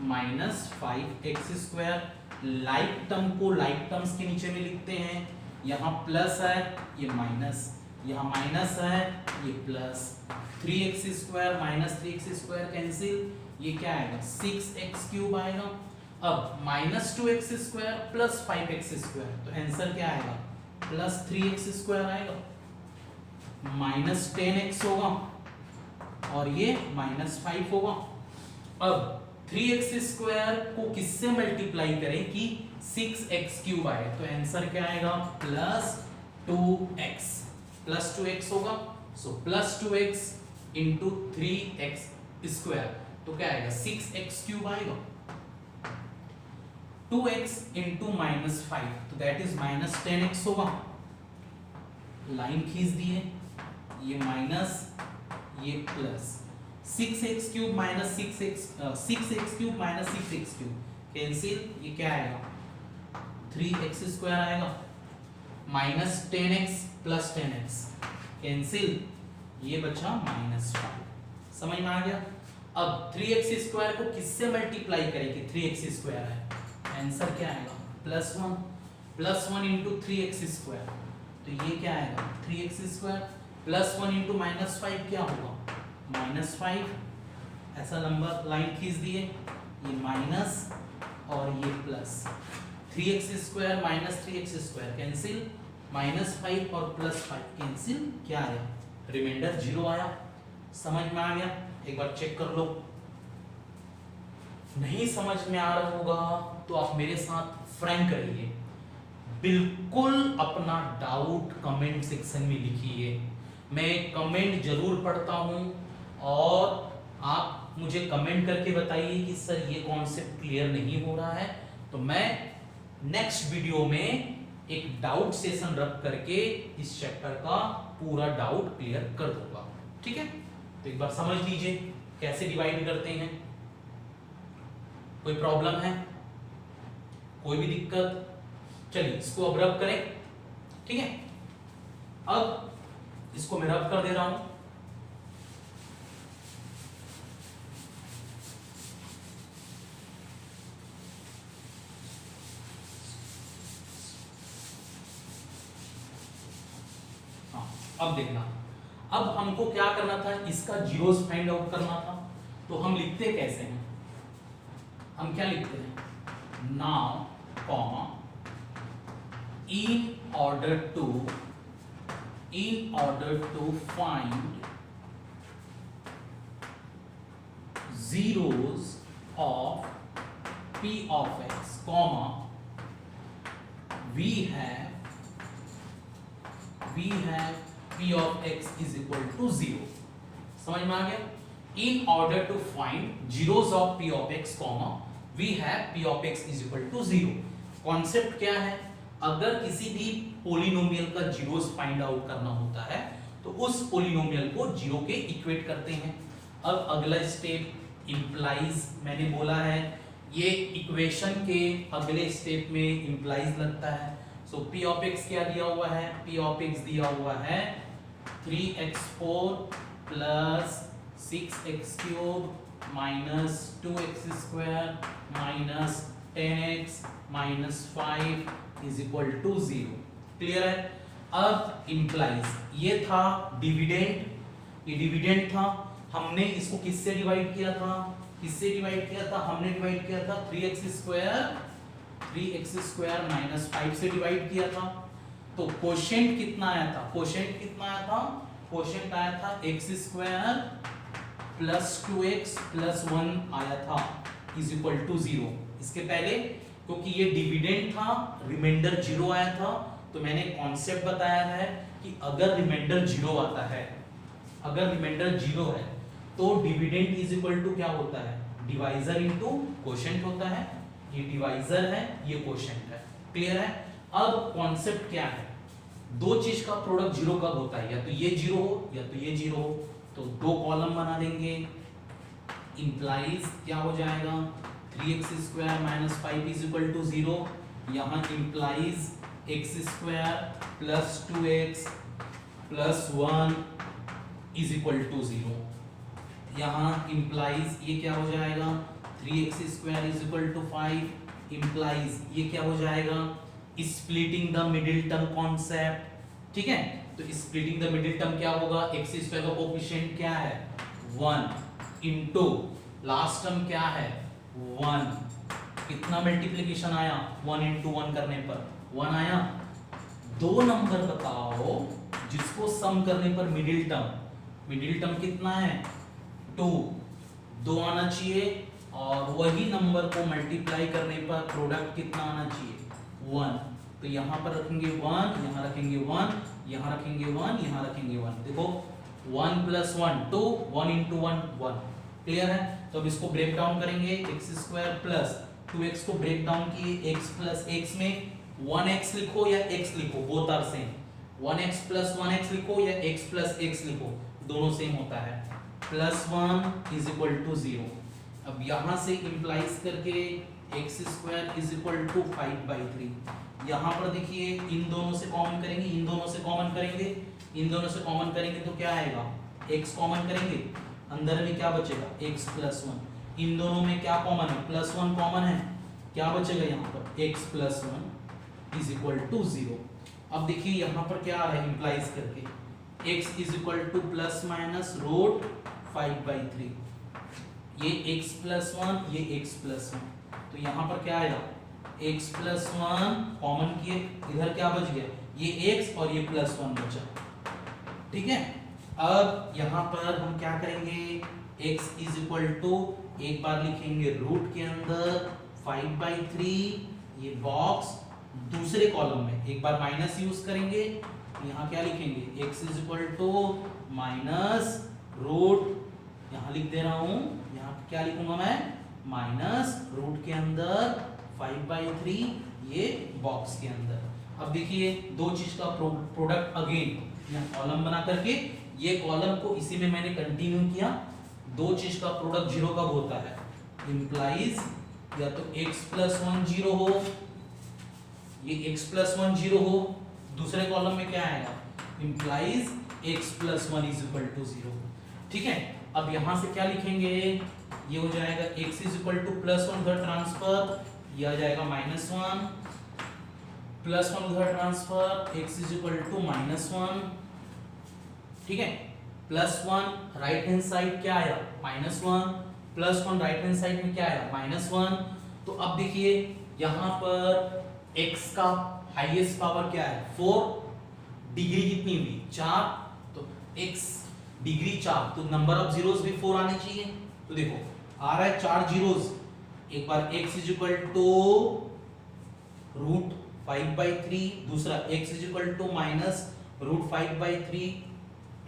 -5x²। लाइक टर्म को लाइक टर्म्स के नीचे में लिखते हैं, यहाँ प्लस है ये माइनस, यहाँ माइनस है ये plus. 3x² minus 3x² cancel, ये क्या आएगा 6x³ आएगा। अब -2x² प्लस 5x², तो आंसर क्या आएगा +3x² आएगा। -10x होगा और ये -5 होगा। अब 3x² को किससे मल्टीप्लाई करें कि 6x³ आए, तो आंसर क्या आएगा +2x, +2x होगा। सो +2x इंटू 3x², तो क्या आएगा 6x³ आएगा। 2x इंटू -5, तो दैट इज -10x होगा। लाइन खींच दिए, ये माइनस ये plus. 6x cube minus 6x cube minus 6x cube cancel, ये क्या आएगा 3x स्क्वायर आएगा, minus 10x plus 10x cancel, ये बचा -5। समझ में आ गया। अब 3x स्क्वायर को किससे मल्टीप्लाई करेंगे, 3x स्क्वायर है, आंसर क्या आएगा +1 इंटू 3x स्क्वायर, तो ये क्या आएगा 3x स्क्वायर प्लस 1 इंटू -5 क्या होगा -5। ऐसा लंबा लाइन खींच दिए, ये माइनस और ये plus, 3x square minus 3x square cancel, -5 और +5 कैंसिल, क्या आया रिमाइंडर 0 आया। समझ में आ गया। एक बार चेक कर लो, नहीं समझ में आ रहा होगा तो आप मेरे साथ फ्रैंक करिए, बिल्कुल अपना डाउट कमेंट सेक्शन में लिखिए। मैं कमेंट जरूर पढ़ता हूं और आप मुझे कमेंट करके बताइए कि सर ये कॉन्सेप्ट क्लियर नहीं हो रहा है, तो मैं नेक्स्ट वीडियो में एक डाउट सेशन रख करके इस चैप्टर का पूरा डाउट क्लियर कर दूंगा। ठीक है, तो एक बार समझ लीजिए कैसे डिवाइड करते हैं। कोई प्रॉब्लम है, कोई भी दिक्कत? चलिए इसको अब रब करें। ठीक है, अब इसको मैं रब कर दे रहा हूं। अब देखना, अब हमको क्या करना था, इसका जीरोस फाइंड आउट करना था। तो हम लिखते कैसे हैं, हम क्या लिखते हैं, now comma in order to find zeros of p of x, comma we have p of x is equal to 0। समझ में आ गया। in order to find zeros of p of x, comma we have p of x is equal to 0। Concept क्या है, अगर किसी भी polynomial का जीरोस फाइंड आउट करना होता है तो उस पोलिनोमियल को जीरो के इक्वेट करते हैं। अब अगला स्टेप इंप्लाइज, मैंने बोला है ये इक्वेशन के अगले स्टेप में इंप्लाइज लगता है। सो p ऑफ x क्या दिया हुआ है, p ऑफ x दिया हुआ है 3x4 plus 6x³ minus 2x square minus 10x minus 5 is equal to 0। Clear है। अब इंप्लाइज, ये था डिविडेंड, ये डिविडेंड था, हमने इसको किससे डिवाइड किया था, किससे डिवाइड किया था, हमने डिवाइड किया था 3x स्क्वायर माइनस 5 से डिवाइड किया था। तो कोशेंट कितना आया था, कोशेंट कितना आया था, कोशेंट आया था x square plus 2x plus 1 आया था इज इक्वल टू 0। इसके पहले क्योंकि ये डिविडेंड था, रिमाइंडर 0 आया था, तो मैंने कॉन्सेप्ट बताया है कि अगर रिमाइंडर 0 आता है, अगर रिमाइंडर 0 है तो डिविडेंड इज इक्वल टू क्या होता है, डिवाइजर इनटू कोशेंट होता है। ये डिवाइजर है, ये कोशेंट है। क्लियर है। अब कॉन्सेप्ट क्या है, दो चीज का प्रोडक्ट 0 कब होता है, या तो ये 0 हो या तो ये 0 हो। तो दो कॉलम बना देंगे, इंप्लाइज क्या हो जाएगा 3x square minus 5 is equal to 0। यहाँ implies x square plus 2x plus 1 is equal to 0। यहाँ इंप्लाइज ये क्या हो जाएगा 3x square is equal to 5, implies ये क्या हो जाएगा splitting the middle term concept. ठीक है, तो स्प्लिटिंग द मिडिल टर्म क्या होगा, x स्क्वायर का कोएफिशिएंट क्या है 1 इनटू लास्ट टर्म क्या है 1। कितना मल्टीप्लिकेशन आया, 1 इंटू 1 करने पर 1 आया। दो नंबर बताओ जिसको सम करने पर मिडिल टर्म कितना है 2, 2 आना चाहिए, और वही नंबर को मल्टीप्लाई करने पर प्रोडक्ट कितना आना चाहिए 1। तो यहाँ पर रखेंगे 1, यहाँ रखेंगे 1, यहाँ रखेंगे 1, यहाँ रखेंगे 1। देखो 1 प्लस 1 2, 1 इंटू 1 1। क्लियर है। तो अब इसको ब्रेक डाउन करेंगे, x स्क्वायर प्लस 2x को ब्रेक डाउन किए, x प्लस x में 1x लिखो या x लिखो, both are same. 1x plus 1x लिखो या x प्लस x लिखो, दोनों सेम होता है। +1 इज इक्वल टू 0। अब यहां से इंप्लाइज करके x² इज इक्वल टू 5/3। यहां पर देखिए इन दोनों से कॉमन करेंगे, इन दोनों से कॉमन करेंगे, इन दोनों से कॉमन करेंगे तो क्या आएगा, x कॉमन करेंगे, अंदर में क्या बचेगा, x + 1। इन दोनों में क्या कॉमन है, +1 कॉमन है, क्या बचेगा यहाँ पर, x + 1 इज इक्वल टू 0। अब देखिए यहाँ पर क्या आ रहा है इंप्लाइज करके, x इज इक्वल टू ±√5/3। ये x + 1, ये x + 1, तो यहाँ पर क्या आएगा, x + 1 कॉमन किए, इधर क्या बच गया, ये x और ये +1 बचा। ठीक है, अब यहाँ पर हम क्या करेंगे, x इज इक्वल टू, एक बार लिखेंगे रूट के अंदर 5/3, ये बॉक्स दूसरे कॉलम में एक बार माइनस यूज करेंगे, यहाँ क्या लिखेंगे, x is equal to -root, यहाँ लिख दे रहा हूँ, यहाँ क्या लिखूंगा मैं, -रूट के अंदर 5/3, ये बॉक्स के अंदर। अब देखिए दो चीज का प्रोडक्ट अगेन यहाँ कॉलम बना करके, ये कॉलम को इसी में मैंने कंटिन्यू किया। दो चीज का प्रोडक्ट 0 कब होता है, इंप्लाइज या तो x + 1 0 हो, ये x + 1 0 हो, दूसरे कॉलम में क्या आएगा, implies x + 1 is equal to 0। ठीक है, अब यहां से क्या लिखेंगे, ये हो जाएगा x इज इक्वल टू +1 उधर ट्रांसफर, ये आ जाएगा -1, +1 उधर transfer, x is equal to -1। ठीक है, +1 राइट हैंड साइड क्या आया, -1, +1 राइट हैंड साइड में क्या आया, -1। तो अब देखिए यहां पर x का हाईएस्ट पावर क्या है, 4, डिग्री कितनी हुई, 4, तो x डिग्री 4, तो नंबर ऑफ जीरोस भी 4 आने चाहिए। तो देखो आ रहा है 4 जीरोस, एक बार x इज इक्वल टू √5/3, दूसरा x is equal to -√5/3,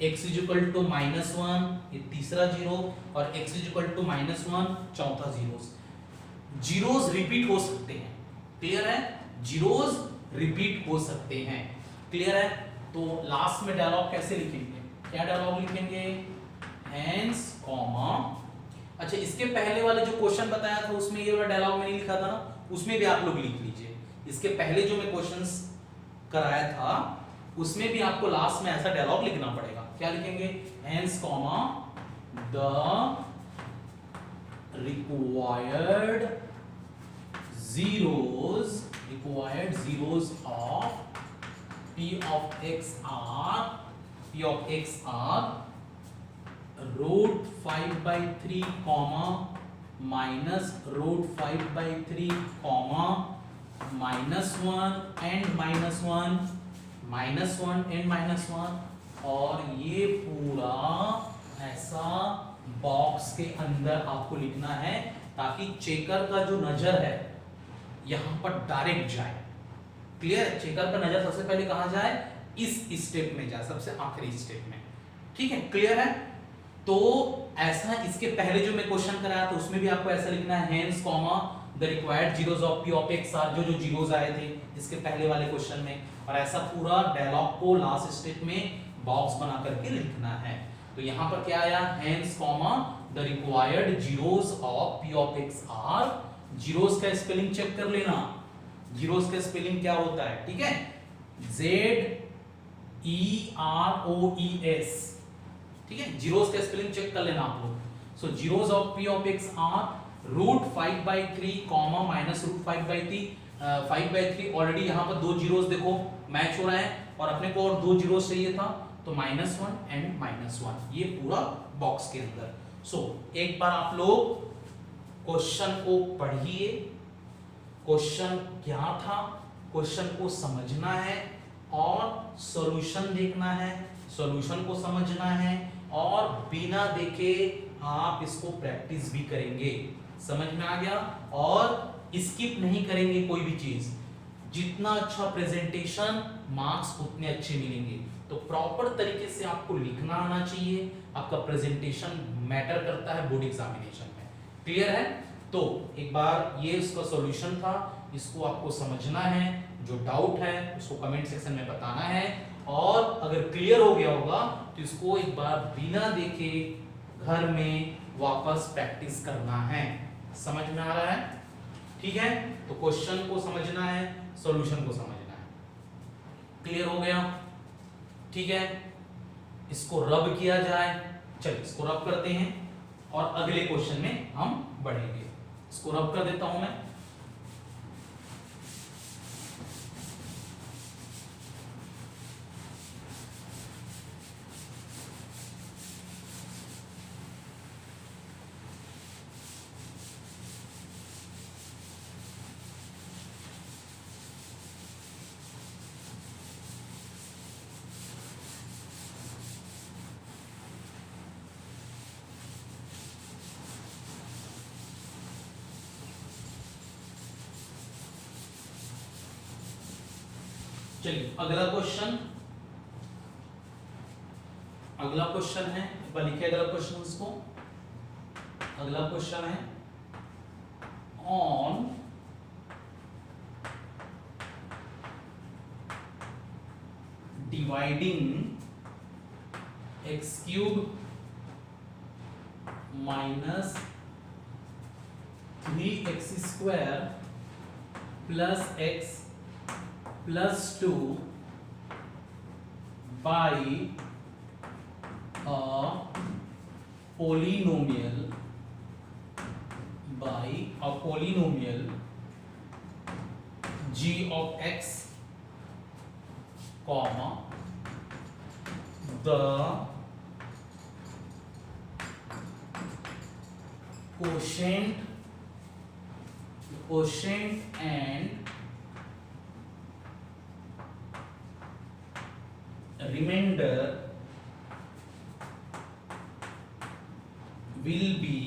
x is equal to -1, ये तीसरा जीरो, और x इज इक्वल टू -1 चौथा जीरोस। जीरोस रिपीट हो सकते हैं, क्लियर है, जीरोस रिपीट हो सकते हैं, क्लियर है। तो लास्ट में डायलॉग कैसे लिखेंगे, क्या डायलॉग लिखेंगे, हेंस कॉमा, अच्छा इसके पहले वाले जो क्वेश्चन बताया था उसमें ये वाला डायलॉग मैंने लिखा था ना, उसमें भी आप लोग लिख लीजिए। इसके पहले जो मैं क्वेश्चंस कराया था उसमें भी आपको लास्ट में ऐसा डायलॉग लिखना पड़ेगा। क्या लिखेंगे, hence comma the required zeros of p of x are √5/3 comma -√5/3 comma -1 and -1 और ये पूरा ऐसा बॉक्स के अंदर आपको लिखना है ताकि चेकर का जो नजर है यहां पर डायरेक्ट जाए, क्लियर, चेकर का नजर सबसे पहले कहां जाए, इस स्टेप में जाए, सबसे आखिरी स्टेप में। ठीक है, क्लियर है। तो ऐसा इसके पहले जो मैं क्वेश्चन कराया था उसमें भी आपको ऐसा लिखना है, hence comma the required zeros of p of x are, जो जीरोस आए थे इसके पहले वाले क्वेश्चन में, और ऐसा पूरा डायलॉग को लास्ट स्टेप में बॉक्स बना करके लिखना है। तो यहां पर क्या आया, hence comma the required zeros of p of x are, zeros का स्पेलिंग चेक कर लेना, जीरोस का स्पेलिंग क्या होता है, ठीक है, ZEROES, ठीक है, जीरोस का स्पेलिंग चेक कर लेना आप लोग। So zeros of p of x are √5/3 comma -√5/3, 5/3 already यहाँ पर दो जीरोस देखो मैच हो रहा है, और अपने को और दो जीरोस चाहिए था, तो -1 एंड -1, ये पूरा बॉक्स के अंदर। सो एक बार आप लोग क्वेश्चन को पढ़िए, क्वेश्चन क्या था, क्वेश्चन को समझना है और सॉल्यूशन देखना है, सॉल्यूशन को समझना है, और बिना देखे आप इसको प्रैक्टिस भी करेंगे, समझ में आ गया, और स्किप नहीं करेंगे कोई भी चीज। जितना अच्छा प्रेजेंटेशन मार्क्स उतने अच्छे मिलेंगे। तो प्रॉपर तरीके से आपको लिखना आना चाहिए, आपका प्रेजेंटेशन मैटर करता है बोर्ड एग्जामिनेशन में, क्लियर है। तो एक बार ये इसका सॉल्यूशन था, इसको आपको समझना है, जो डाउट है उसको कमेंट सेक्शन में बताना है, और अगर क्लियर हो गया होगा तो इसको एक बार बिना देखे घर में वापस प्रैक्टिस करना है। समझ में आ रहा है? ठीक है, तो क्वेश्चन को समझना है, सॉल्यूशन को समझना है। क्लियर हो गया? ठीक है, इसको रब किया जाए। चलिए इसको रब करते हैं और अगले क्वेश्चन में हम बढ़ेंगे। इसको रब कर देता हूं मैं। चलिए अगला क्वेश्चन है, एक बार लिखिए अगला क्वेश्चन इसको। अगला क्वेश्चन है on dividing x cube minus 3x square plus x plus 2 by a polynomial g of x comma the quotient and remainder will be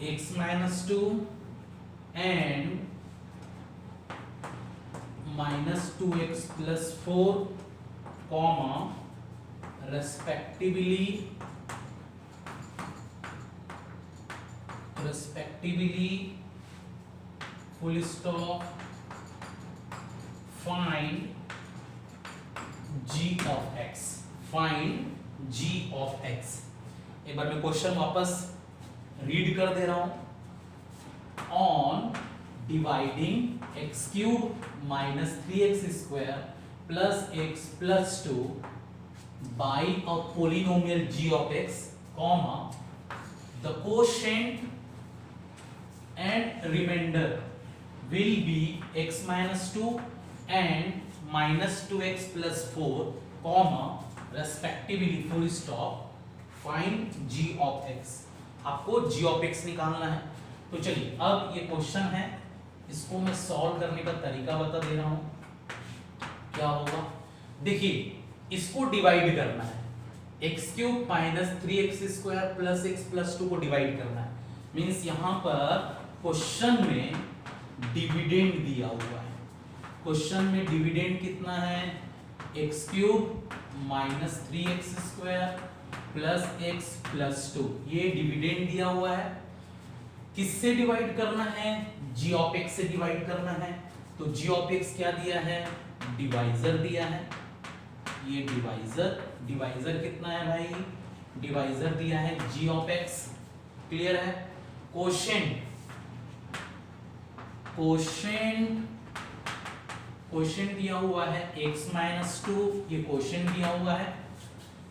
x minus 2 and minus 2x plus 4 comma respectively full stop find g of x। एक बार मैं question वापस read कर दे रहा हूं। On dividing x cube minus 3x square plus x plus 2 by a polynomial g of x comma the quotient and remainder will be x minus 2 and minus 2x plus 4 comma respectively full stop find g of x। आपको g of x निकालना है। तो चलिए अब ये question है, इसको मैं सॉल्व करने का तरीका बता दे रहा हूं। क्या होगा, देखिए इसको डिवाइड करना है, x cube minus 3x square plus x plus 2 को डिवाइड करना है। मीन्स यहां पर क्वेश्चन में डिविडेंड दिया हुआ है। क्वेश्चन में डिविडेंड कितना है, x cube minus 3x square plus x plus 2, ये डिविडेंड दिया हुआ है। किससे डिवाइड करना है, g ऑफ x से डिवाइड करना है। तो g ऑफ x क्या दिया है, डिवाइजर दिया है। ये डिवाइजर कितना है भाई, डिवाइजर दिया है g ऑफ x। क्लियर है? क्वोशिएंट दिया हुआ है x माइनस 2, ये क्वोशिएंट दिया हुआ है।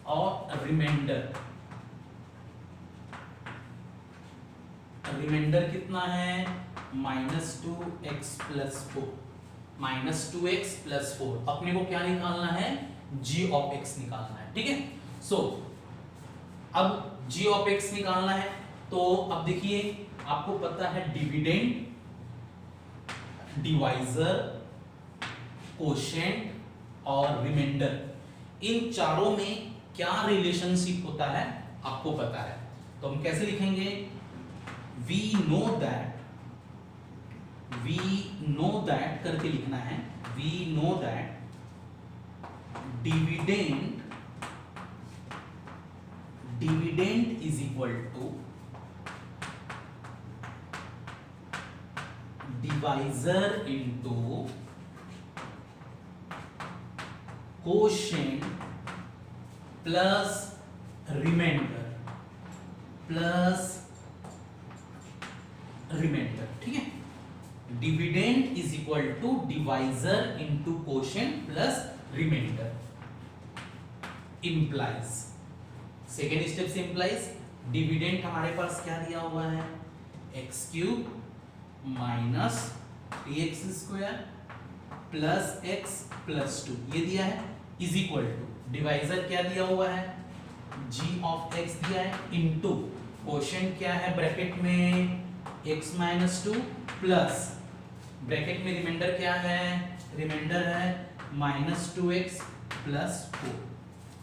और रिमाइंडर कितना है, minus 2x plus 4, minus 2x plus 4। अपने को क्या निकालना है, g ऑफ x निकालना है। ठीक है, सो अब g ऑफ x निकालना है। तो अब देखिए आपको पता है डिविडेंड, डिवाइजर, कोशेंट और रिमाइंडर, इन चारों में क्या रिलेशनशिप होता है आपको पता है। तो हम कैसे लिखेंगे, वी नो दैट करके लिखना है। We know that dividend is equal to divisor into quotient plus remainder plus remainder, ठीक है। Dividend is equal to divisor into quotient plus remainder. Implies, second step से इंप्लाइज डिविडेंड हमारे पास क्या दिया हुआ है, x cube minus 3x square plus x plus 2 ये दिया है, इज इक्वल टू डिवाइजर क्या दिया हुआ है, g ऑफ x दिया है, इनटू कोशेंट क्या है ब्रैकेट में x माइनस 2 प्लस ब्रैकेट में रिमाइंडर क्या है, रिमाइंडर है माइनस 2x प्लस 4,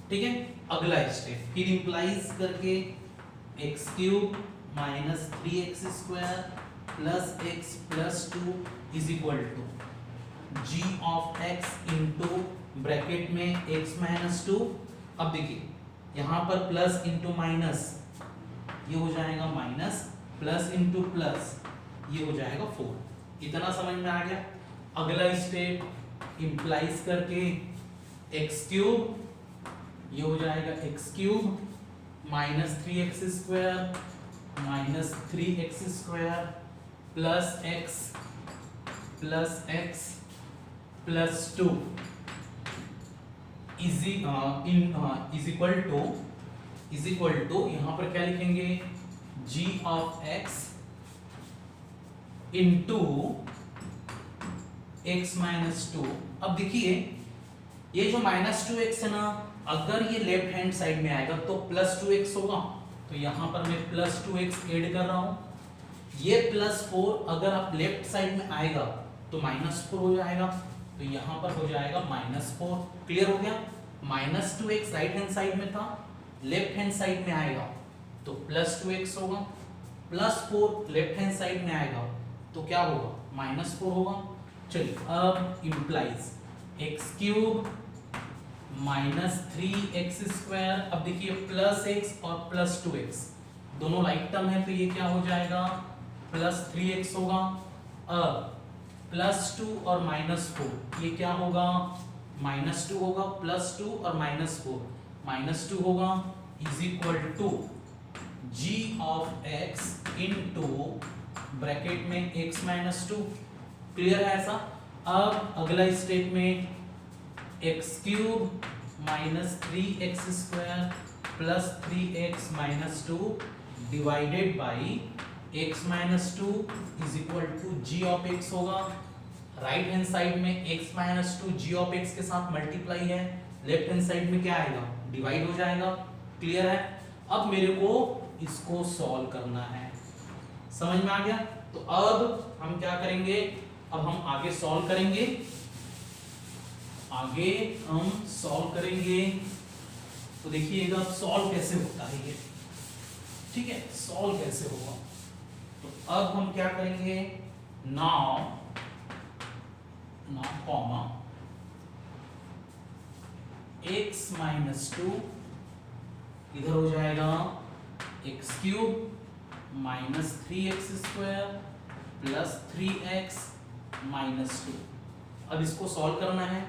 ठीक है। अगला स्टेप फिर इंप्लाइज करके x cube minus 3x square plus x plus 2 is equal to g of x into bracket में x माइनस 2। अब देखिए यहाँ पर प्लस इंटू माइनस ये हो जाएगा माइनस, प्लस इंटू प्लस ये हो जाएगा 4। इतना समझ में आ गया। अगला स्टेप इंप्लाइज करके एक्स क्यूब ये हो जाएगा x cube minus 3x square minus 3x square plus x plus 2 is equal to यहाँ पर क्या लिखेंगे, g of x into x minus 2। अब देखिए ये जो माइनस 2x है ना, अगर ये लेफ्ट हैंड साइड में आएगा तो प्लस 2x होगा, तो यहाँ पर मैं प्लस 2x ऐड कर रहा हूँ। ये प्लस 4 अगर आप लेफ्ट साइड में आएगा तो माइनस 4 हो जाएगा, तो यहाँ पर हो जाएगा माइनस 4। क्लियर हो गया। Minus 2x right hand side में था, लेफ्ट हैंड साइड में आएगा तो प्लस 2x होगा, प्लस 4 लेफ्ट हैंड साइड में आएगा तो क्या होगा, माइनस 4 होगा। चलिए अब implies x cube minus 3x square. अब देखिए प्लस x और प्लस 2x दोनों लाइक टर्म है तो ये क्या हो जाएगा, प्लस 3x होगा। अब प्लस 2 और माइनस 4 ये क्या होगा, माइनस 2 होगा, प्लस 2 और माइनस 4 माइनस 2 होगा, is equal to g of x into bracket में x माइनस 2। क्लियर है ऐसा। अब अगला स्टेप में x cube minus 3x square plus 3x minus 2 divided by x minus 2 is equal to g of x होगा। Right hand side में x minus 2 g of x के साथ मल्टीप्लाई है, लेफ्ट हैंड साइड में क्या आएगा, divide हो जाएगा। क्लियर है। अब मेरे को इसको सॉल्व करना है, समझ में आ गया। तो अब हम क्या करेंगे, अब हम आगे सॉल्व करेंगे, तो देखिएगा सॉल्व कैसे होता है ये, ठीक है, सॉल्व कैसे होगा। तो अब हम क्या करेंगे, नाउ कॉमा x माइनस 2 इधर हो जाएगा x cube minus 3x square plus 3x minus 2। अब इसको सॉल्व करना है,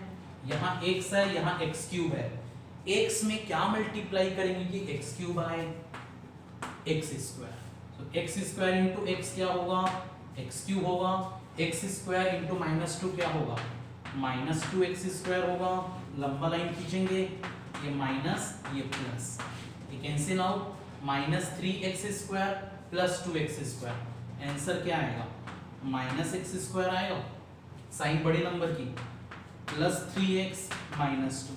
यहाँ x है, यहाँ x क्यूब है, x में क्या मल्टीप्लाई करेंगे कि x क्यूब आए, x स्क्वायर, तो x स्क्वायर इंटू x क्या होगा, x क्यूब होगा, x स्क्वायर इंटू माइनस 2 क्या होगा, माइनस 2x स्क्वायर होगा। लंबा लाइन खींचेंगे, ये माइनस ये प्लस, ये cancel out, minus 3x square plus 2x square, answer क्या आएगा, माइनस x स्क्वायर आएगा, साइन बड़े नंबर की, प्लस 3x माइनस 2।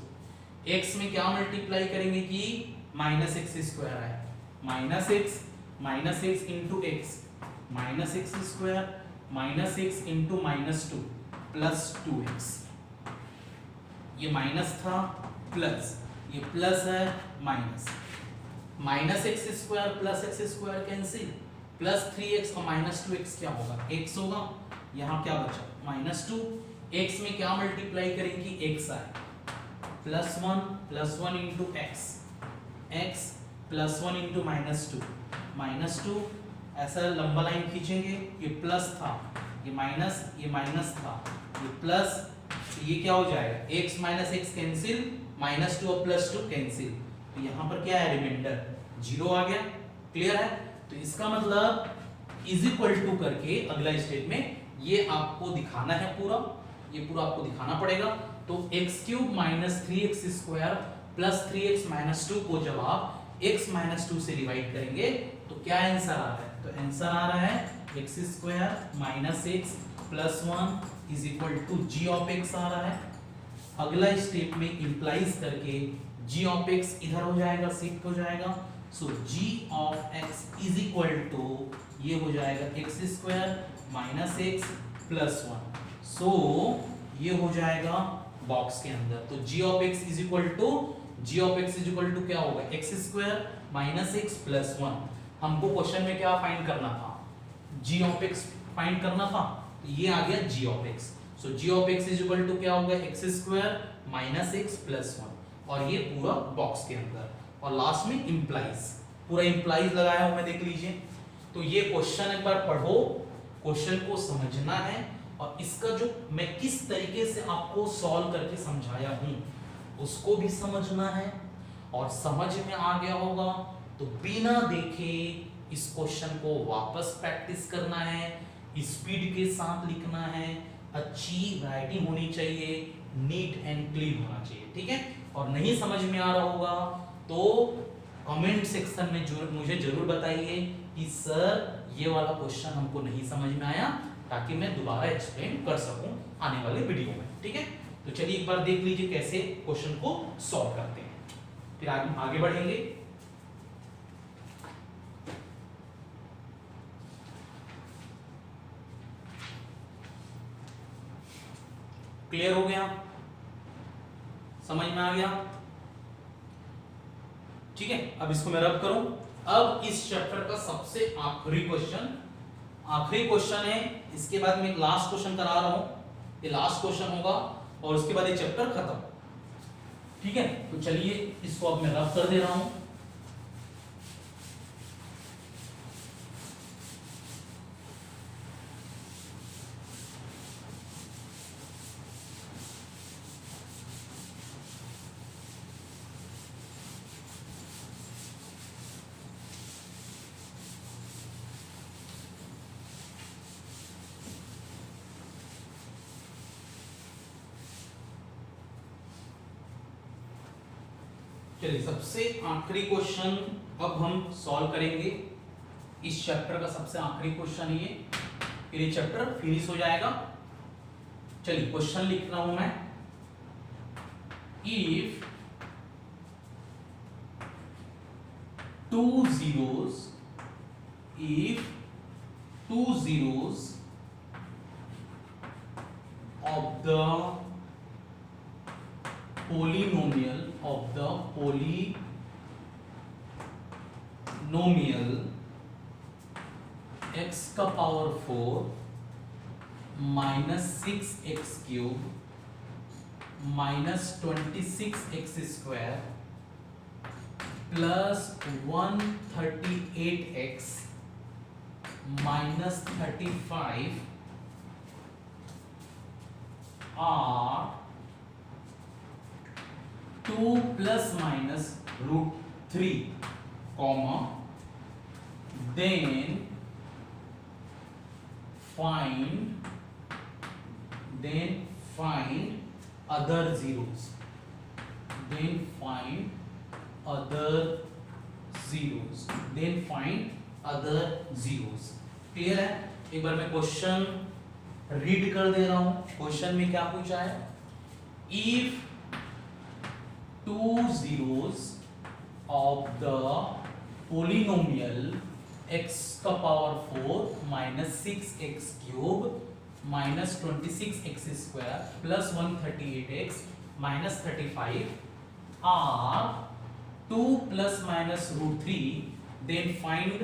x में क्या मल्टीप्लाई करेंगे कि माइनस x स्क्वायर आए, minus x into x, minus x square minus x into minus 2 plus 2x, ये माइनस था प्लस, ये प्लस है minus, minus x square plus x square cancel, plus 3x और माइनस 2x क्या होगा, x होगा, यहाँ क्या बचा माइनस 2। x में क्या मल्टीप्लाई करेंगे कि x आए, plus 1 into x plus 1 into minus 2, ऐसा लंबा लाइन खींचेंगे, ये प्लस था, ये माइनस था, ये प्लस, ये क्या हो जाएगा, x minus x cancel, minus 2 और प्लस 2 कैंसिल, तो यहाँ पर क्या है, रिमाइंडर 0 आ गया। क्लियर है? तो इसका मतलब इज इक्वल टू करके अगला स्टेप में ये आपको दिखाना है पूरा, ये पूरा आपको दिखाना पड़ेगा। तो x³ minus 3x square plus 3x minus 2 को जब आप x माइनस 2 से डिवाइड करेंगे तो क्या आंसर आ रहा है? तो आंसर आ रहा है x square minus x plus 1 is equal to g of x आ रहा है। अगला स्टेप में इंप्लाइज करके g ऑफ x इधर हो जाएगा, शिफ्ट हो जाएगा। So g of x is equal to ये हो जाएगा x square minus x plus 1। So ये हो जाएगा बॉक्स के अंदर। तो g of x is equal to क्या होगा, x square minus x plus 1। हमको क्वेश्चन में क्या फाइंड करना था, g ऑफ x फाइंड करना था, तो ये आ गया g of x। So g of x is equal to क्या होगा, x square minus x plus 1, और ये पूरा बॉक्स के अंदर। और लास्ट में इंप्लाइज, पूरा इंप्लाइज लगाया हूं मैं, देख लीजिए। तो ये क्वेश्चन एक बार पढ़ो, क्वेश्चन को समझना है, और इसका जो मैं किस तरीके से आपको सॉल्व करके समझाया हूं उसको भी समझना है। और समझ में आ गया होगा तो बिना देखे इस क्वेश्चन को वापस प्रैक्टिस करना है, स्पीड के साथ लिखना है, अच्छी राइटिंग होनी चाहिए, नीट एंड क्लीन होना चाहिए, ठीक है। और नहीं समझ में आ रहा होगा तो कमेंट सेक्शन में मुझे जरूर बताइए कि सर ये वाला क्वेश्चन हमको नहीं समझ में आया, ताकि मैं दोबारा एक्सप्लेन कर सकूं आने वाले वीडियो में, ठीक है। तो चलिए एक बार देख लीजिए कैसे क्वेश्चन को सॉल्व करते हैं, फिर आगे बढ़ेंगे। क्लियर हो गया, समझ में आ गया, ठीक है। अब इसको मैं रब करूं। अब इस चैप्टर का सबसे आखिरी क्वेश्चन है, इसके बाद मैं एक लास्ट क्वेश्चन करा रहा हूं, ये लास्ट क्वेश्चन होगा और उसके बाद ये चैप्टर खत्म, ठीक है। तो चलिए इसको अब मैं रब कर दे रहा हूं। चलिए सबसे आखिरी क्वेश्चन अब हम सॉल्व करेंगे, इस चैप्टर का सबसे आखिरी क्वेश्चन ये, फिर ये चैप्टर फिनिश हो जाएगा। चलिए क्वेश्चन लिख रहा हूं मैं। If two zeros of the polynomial x का power 4 minus 6x cube minus 26x square plus 138x minus 35 are 2 plus minus root 3, comma, then find other zeros, clear है। एक बार मैं क्वेश्चन रीड कर दे रहा हूं। क्वेश्चन में क्या पूछा है, if two zeros of the polynomial x का power 4 minus 6x cube minus 26x square plus 138x minus 35 are 2 plus minus root 3 then find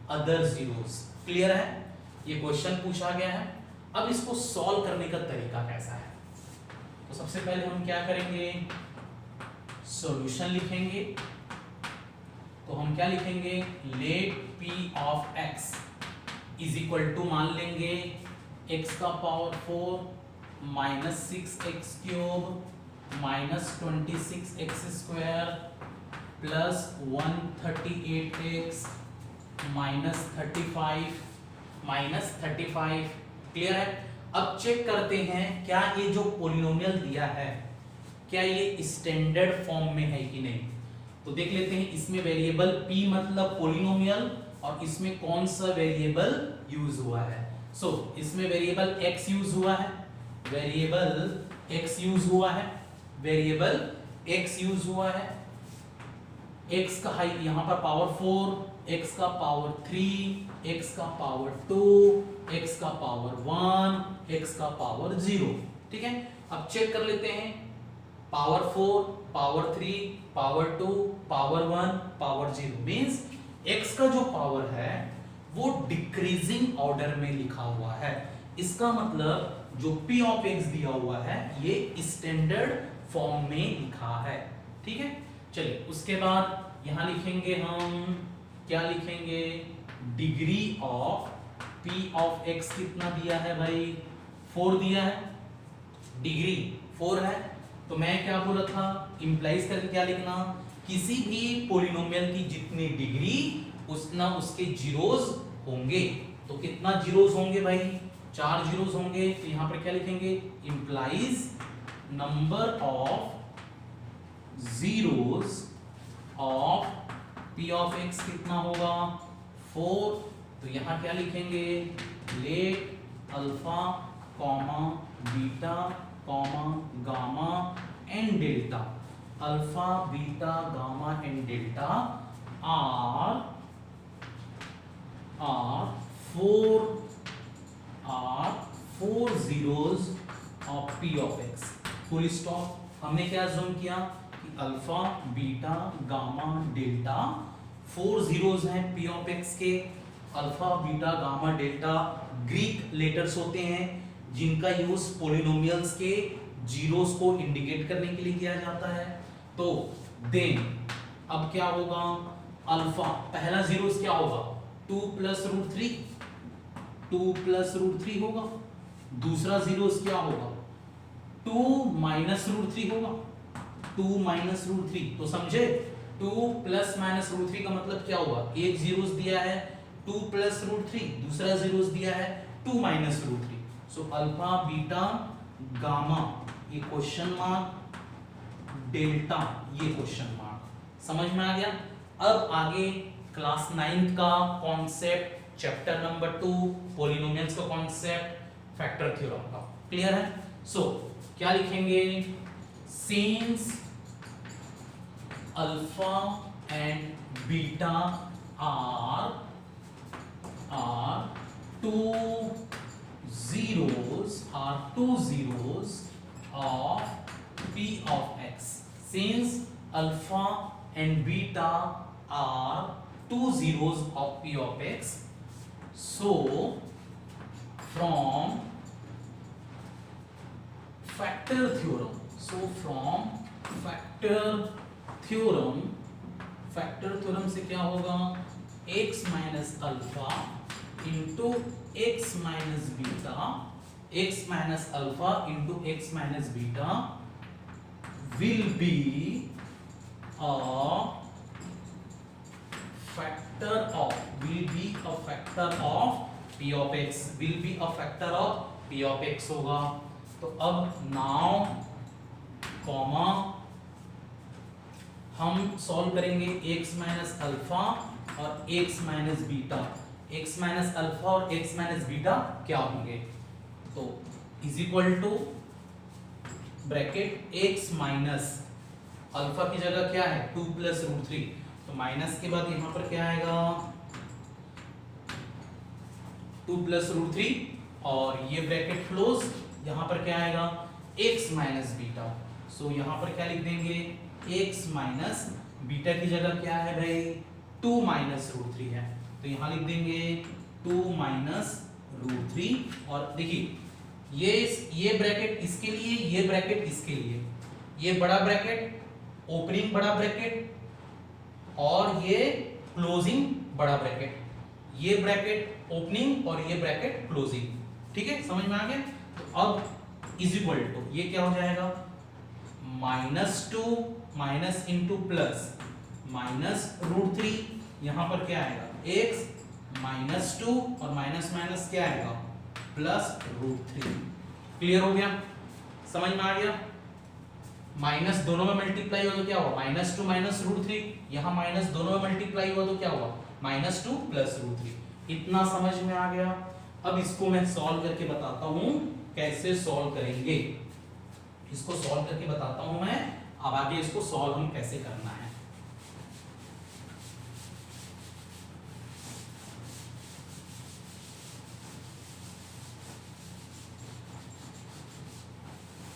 other zeros. Clear है, ये क्वेश्चन पूछा गया है। अब इसको सॉल्व करने का तरीका कैसा है, तो सबसे पहले हम क्या करेंगे, सॉल्यूशन लिखेंगे। तो हम क्या लिखेंगे, let p of x is equal to मान लेंगे x का power 4 minus 6x cube minus 26x square plus 138x minus 35 clear है। अब चेक करते हैं क्या ये जो पॉलिनोमियल दिया है क्या ये स्टैंडर्ड फॉर्म में है कि नहीं। तो देख लेते हैं, इसमें वेरिएबल p मतलब पॉलिनोमियल और इसमें कौन सा वेरिएबल यूज हुआ है। सो इसमें वेरिएबल x यूज हुआ है, वेरिएबल x यूज हुआ है, x का हाई यहाँ पर पावर 4, x का पावर 3, x का पावर 2, x का पावर 1, x का पावर 0। ठीक है, अब चेक कर लेते हैं, power 4, power 3, power 2, power 1, power 0 means x का जो पावर है वो डिक्रीजिंग ऑर्डर में लिखा हुआ है। इसका मतलब जो p ऑफ x दिया हुआ है ये स्टैंडर्ड फॉर्म में लिखा है। ठीक है, चलिए उसके बाद यहां लिखेंगे हम, क्या लिखेंगे, degree of p of x कितना दिया है भाई, 4 दिया है, डिग्री 4 है। तो मैं क्या बोला था, इंप्लाइज करके क्या लिखना, किसी भी पॉलिनोमियल की जितनी डिग्री उतना उसके जीरोस होंगे। तो कितना जीरोस होंगे भाई, 4 जीरोस होंगे। तो यहां पर क्या लिखेंगे, implies number of zeros of p of x कितना होगा, 4। तो यहां क्या लिखेंगे, late alpha comma beta comma gamma and delta, alpha beta gamma and delta are 4 zeros of p of x, full stop. हमने क्या अज्यूम किया कि alpha beta gamma delta 4 zeros हैं p ऑफ x के। Alpha beta gamma delta Greek letters होते हैं जिनका use polynomials के जीरोस को इंडिकेट करने के लिए किया जाता है। तो देन अब क्या होगा, अल्फा पहला जीरोस क्या होगा, 2 प्लस रूट 3, 2 प्लस रूट 3 होगा। दूसरा जीरोस क्या होगा, 2 माइनस रूट 3 होगा, 2 माइनस रूट 3। तो समझे, 2 प्लस माइनस रूट 3 का मतलब क्या होगा, एक जीरोस दिया है 2 प्लस रूट 3, दूसरा जीरोस दिया है 2 minus root 3। So alpha beta gamma ये क्वेश्चन मार्क, डेल्टा ये क्वेश्चन मार्क। समझ में आ गया। अब आगे क्लास 9 का कॉन्सेप्ट, चैप्टर नंबर 2 पॉलिनोमियल्स का कॉन्सेप्ट, फैक्टर थ्योरम का। क्लियर है। सो क्या लिखेंगे, since alpha and beta are 2 zeros of p of x, since alpha and beta are 2 zeros of p of x, so from factor theorem, factor theorem से क्या होगा, x minus alpha into x minus beta, x minus alpha into x minus beta will be a factor of p of x, will be a factor of p of x होगा। तो अब now comma हम solve करेंगे x minus alpha और x minus beta. x minus alpha और x minus beta क्या होंगे, तो is equal to bracket x minus alpha की जगह क्या है 2 प्लस रूट 3, तो माइनस के बाद यहां पर क्या आएगा 2 प्लस रूट 3 और ये ब्रैकेट क्लोज, यहां पर क्या आएगा x माइनस बीटा। सो यहां पर क्या लिख देंगे, x माइनस बीटा की जगह क्या है भाई 2 माइनस रूट 3 है, तो यहां लिख देंगे 2 माइनस रूट 3। और देखिए ये ब्रैकेट इसके लिए, ये ब्रैकेट इसके लिए, ये बड़ा ब्रैकेट ओपनिंग बड़ा ब्रैकेट और ये क्लोजिंग बड़ा ब्रैकेट, ये ब्रैकेट ओपनिंग और ये ब्रैकेट क्लोजिंग। ठीक है, समझ में आ गया। तो अब इज इक्वल टू ये क्या हो जाएगा -2 minus into plus minus root 3, यहां पर क्या आएगा x माइनस 2 और माइनस माइनस क्या आएगा प्लस रूट 3। क्लियर हो गया, समझ में आ गया। माइनस दोनों में मल्टीप्लाई हुआ तो क्या हुआ माइनस 2 माइनस रूट 3, यहां माइनस दोनों में मल्टीप्लाई हुआ तो क्या हुआ माइनस 2 प्लस रूट 3। इतना समझ में आ गया। अब इसको मैं सॉल्व करके बताता हूं कैसे सॉल्व करेंगे, इसको सॉल्व करके बताता हूं मैं। अब आगे इसको सॉल्व हम कैसे करना है।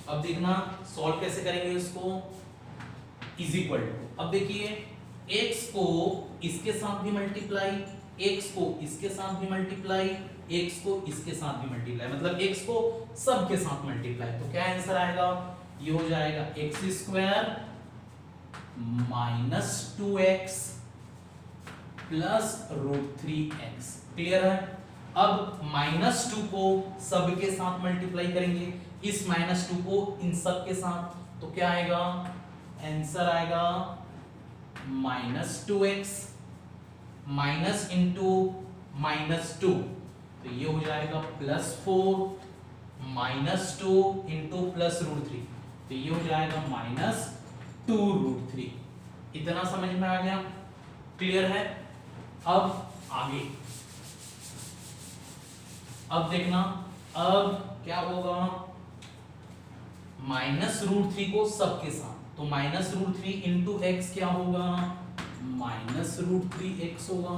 अब देखना सॉल्व कैसे करेंगे इसको। इज इक्वल टू, अब देखिए x को इसके साथ भी मल्टीप्लाई, x को इसके साथ भी मल्टीप्लाई, x को इसके साथ भी मल्टीप्लाई, मतलब x को सब के साथ मल्टीप्लाई, तो क्या आंसर आएगा, ये हो जाएगा x square minus 2x plus root 3x। Clear है। अब माइनस 2 को सब के साथ मल्टीप्लाई करेंगे, इस माइनस 2 को इन सब के साथ, तो क्या आएगा आंसर आएगा minus 2x minus into minus 2, तो ये हो जाएगा plus 4 minus 2 into plus root 3, तो ये हो जाएगा माइनस 2 रूट 3। इतना समझ में आ गया, क्लियर है। अब आगे, अब देखना अब क्या होगा, माइनस रूट 3 को सब के साथ, तो माइनस रूट 3 इंटू एक्स क्या होगा माइनस रूट 3 एक्स होगा,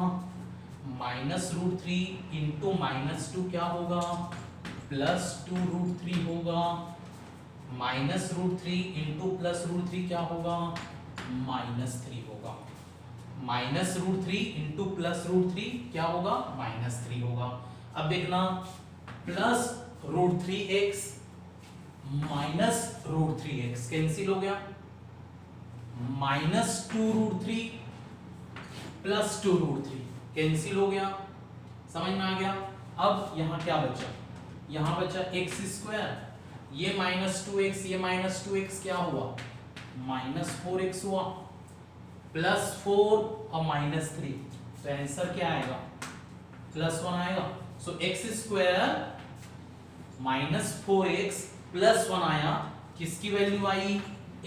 माइनस रूट 3 इंटू माइनस 2 क्या होगा प्लस 2 रूट 3 होगा, minus root 3 into plus root 3 क्या होगा माइनस 3 होगा, minus root 3 into plus root 3 क्या होगा माइनस 3 होगा। अब देखना plus root 3x minus root 3x cancel हो गया, minus 2 root 3 plus 2 root 3 cancel हो गया, समझ में आ गया। अब यहां क्या बचा, यहां बचा एक्स स्क्वायर, ये माइनस 2x ये माइनस 2x क्या हुआ माइनस 4x हुआ, प्लस 4 और माइनस 3, तो आंसर क्या आएगा प्लस 1 आएगा। So x square minus 4x plus 1 आया, किसकी वैल्यू आई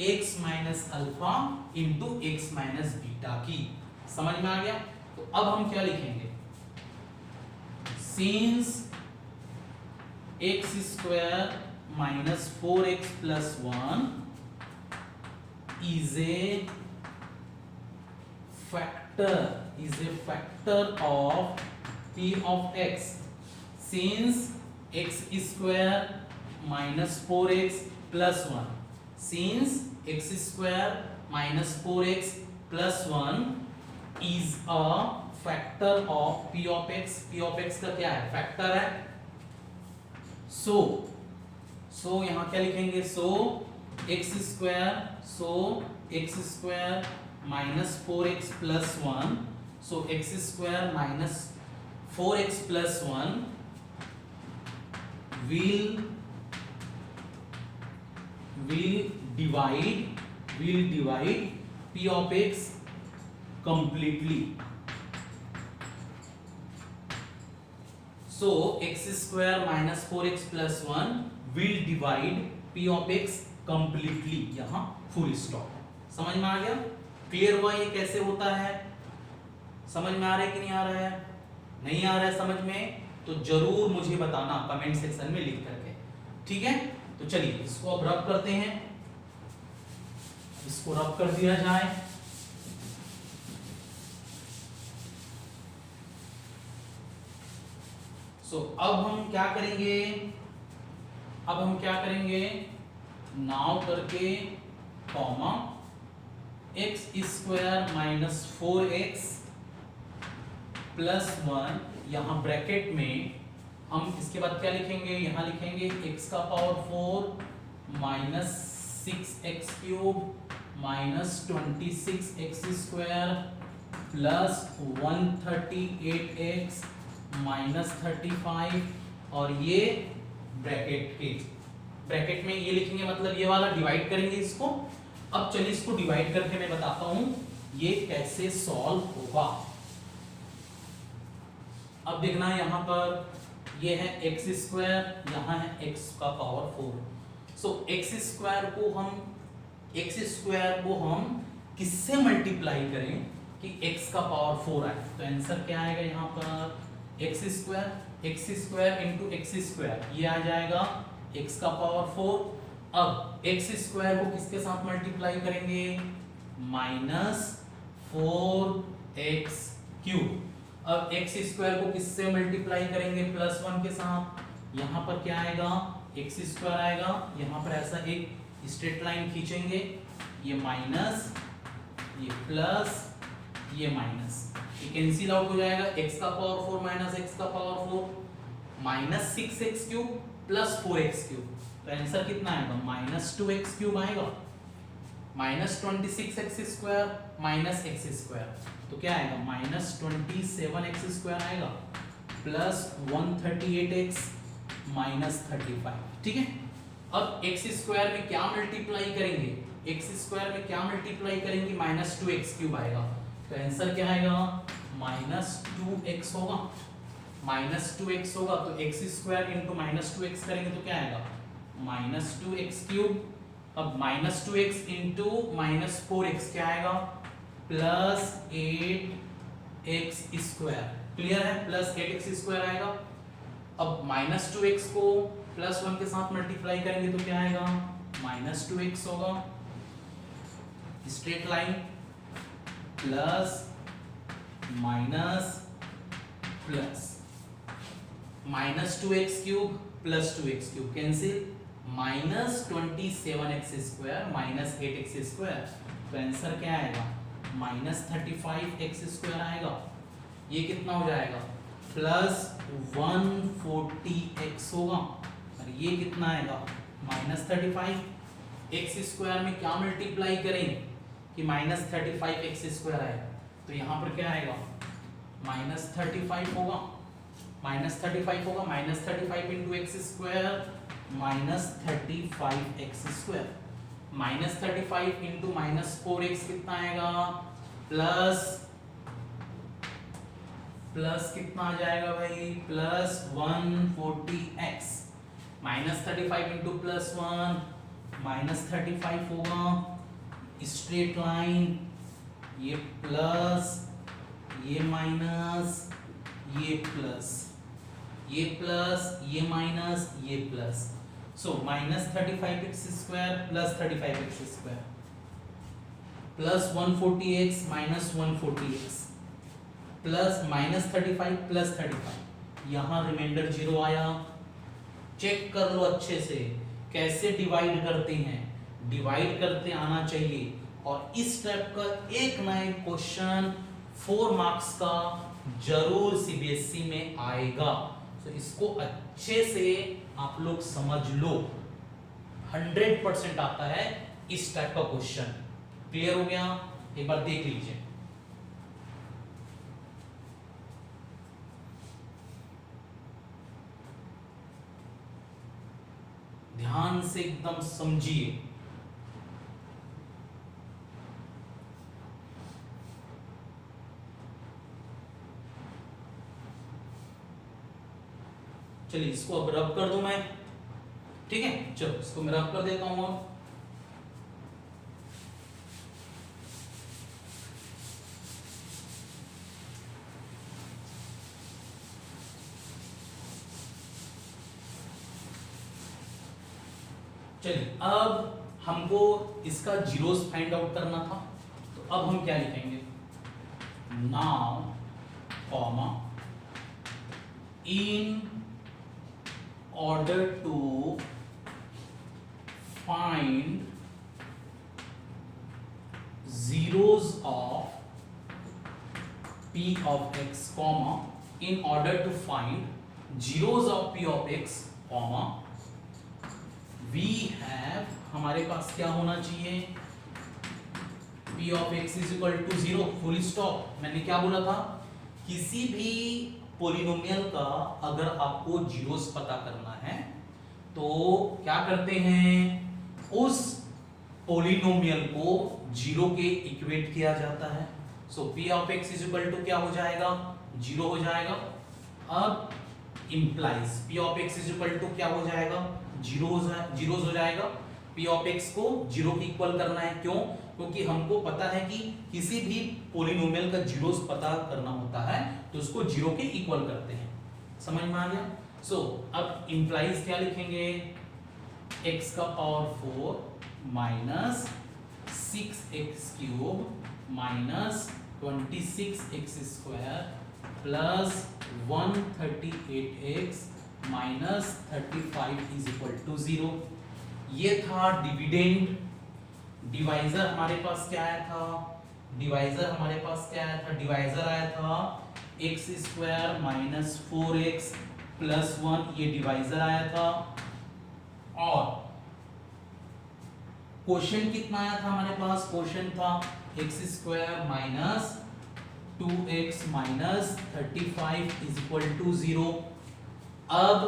x minus alpha into x minus beta की, समझ में आ गया। तो अब हम क्या लिखेंगे, since x square minus 4x plus 1 is a factor of p of x, since x square minus 4x plus 1, since x square minus 4x plus 1 is a factor of p of x, p of x का क्या है factor है। so यहां क्या लिखेंगे, x square minus 4x plus 1, so x square minus 4x plus 1 will divide p of x completely, so x square minus 4x plus 1 will divide p of x completely, यहां full stop. समझ में आ गया, clear हुआ ये कैसे होता है, समझ में आ रहा है कि नहीं आ रहा है, नहीं आ रहा है समझ में तो जरूर मुझे बताना कमेंट सेक्शन में लिख करके, ठीक है। तो चलिए इसको अब रब करते हैं, इसको रब कर दिया जाए। अब हम क्या करेंगे, अब हम क्या करेंगे, नाव करके comma x square minus 4x plus 1, यहां ब्रैकेट में हम इसके बाद क्या लिखेंगे, यहां लिखेंगे x का power 4 minus 6x cube minus 26x square plus 138x minus 35, और ये ब्रैकेट में ये लिखेंगे, मतलब ये वाला डिवाइड करेंगे इसको। अब चलिए इसको डिवाइड करके मैं बताता हूं, ये कैसे सॉल्व होगा। अब देखना यहां पर ये है एक्स स्क्वायर, यहाँ है एक्स का पावर 4। सो एक्स स्क्वायर को हम किससे मल्टीप्लाई करें कि x का पावर 4 आए। तो आंसर क्या आएगा यहाँ पर x square into x square, ये आ जाएगा x का पावर 4। अब एक्स स्क्वायर को किसके साथ मल्टीप्लाई करेंगे, -4x क्यूब। अब एक्स स्क्वायर को किससे मल्टीप्लाई करेंगे, +1 के साथ। यहाँ पर क्या आएगा, एक्स स्क्वायर आएगा, यहाँ पर ऐसा एक स्ट्रेट लाइन खींचेंगे, ये माइनस, ये प्लस, ये माइनस, ये कैंसिल आउट हो जाएगा। x का पावर 4 माइनस x का power 4, -6x cube plus 4x cube. तो आंसर कितना आएगा, -2x क्यूब आएगा, -26x square minus x square, तो क्या आएगा, -27x स्क्वायर आएगा, प्लस 138x माइनस 35। ठीक है। अब x स्क्वायर में क्या मल्टीप्लाई करेंगे, x स्क्वायर में क्या मल्टीप्लाई करेंगे, -2x क्यूब आएगा। तो आंसर क्या आएगा, -2x होगा, -2x होगा। तो x स्क्वायर इंटू -2x करेंगे तो क्या आएगा, -2x क्यूब। अब -2x इंटू -4x क्या आएगा, +8x स्क्वायर। क्लियर है, +8x स्क्वायर आएगा। अब -2x को +1 के साथ मल्टीप्लाई करेंगे तो क्या आएगा, -2x होगा, straight line, plus minus plus, -2x cube plus 2x cube cancel, -27x square minus 8x square. तो आंसर क्या आएगा, -35x स्क्वायर आएगा। ये कितना हो जाएगा, +140x होगा, और ये कितना आएगा, -35। x स्क्वायर में क्या मल्टीप्लाई करें कि -35x स्क्वायर आए, तो यहाँ पर क्या आएगा, -35 होगा, -35 होगा, -35 into x square -35x square, -35 into -4x कितना आएगा, प्लस कितना आ जाएगा भाई, +140x, -35 इंटू +1 -35 होगा, स्ट्रेट लाइन, ये प्लस, ये माइनस, ये प्लस, ये प्लस, ये माइनस, ये प्लस। सो -35x square plus 35x square plus 140x minus 140x plus -35 plus 35। यहाँ रिमाइंडर 0 आया। चेक कर लो अच्छे से कैसे डिवाइड करते हैं, डिवाइड करते आना चाहिए। और इस टाइप का एक ना एक क्वेश्चन 4 मार्क्स का जरूर सीबीएसई में आएगा। तो इसको अच्छे से आप लोग समझ लो, 100% आता है इस टाइप का क्वेश्चन। क्लियर हो गया, एक बार देख लीजिए। ध्यान से एकदम समझिए। चलिए इसको अब रब कर दूं मैं, ठीक है। चलो इसको मैं रब कर देता हूं। अब चलिए, अब हमको इसका जीरोस फाइंड आउट करना था। तो अब हम क्या लिखेंगे, now comma in order to find zeros of p of x comma in order to find zeros of p of x comma we have, हमारे पास क्या होना चाहिए, p of x is equal to 0 full stop. मैंने क्या बोला था, किसी भी पोलिनोमियल का अगर आपको जीरोस पता करना है तो क्या करते हैं, उस पोलिनोमियल को जीरो के इक्वेट किया जाता है। So P of X is equal to क्या हो जाएगा, जीरो हो जाएगा। अब implies P of X is equal to क्या हो जाएगा, जीरो हो जाएगा। पी ऑफ एक्स को जीरो के इक्वल करना है, क्यों? क्योंकि हमको पता है कि किसी भी पोलिनोमियल का जीरोस पता करना होता है तो उसको जीरो के इक्वल करते हैं। समझ में आ गया? सो अब इंप्लाइज क्या लिखेंगे, x का power 4 minus 6x cube minus 26x square plus 138x minus 35 is equal to 0। ये था डिविडेंड। डिवाइजर हमारे पास क्या आया था, डिवाइजर आया था x square minus 4x plus 1, ये डिवाइजर आया था। और क्वोशिएंट कितना आया था हमारे पास, क्वोशिएंट था x square minus 2x minus 35 is equal to 0। अब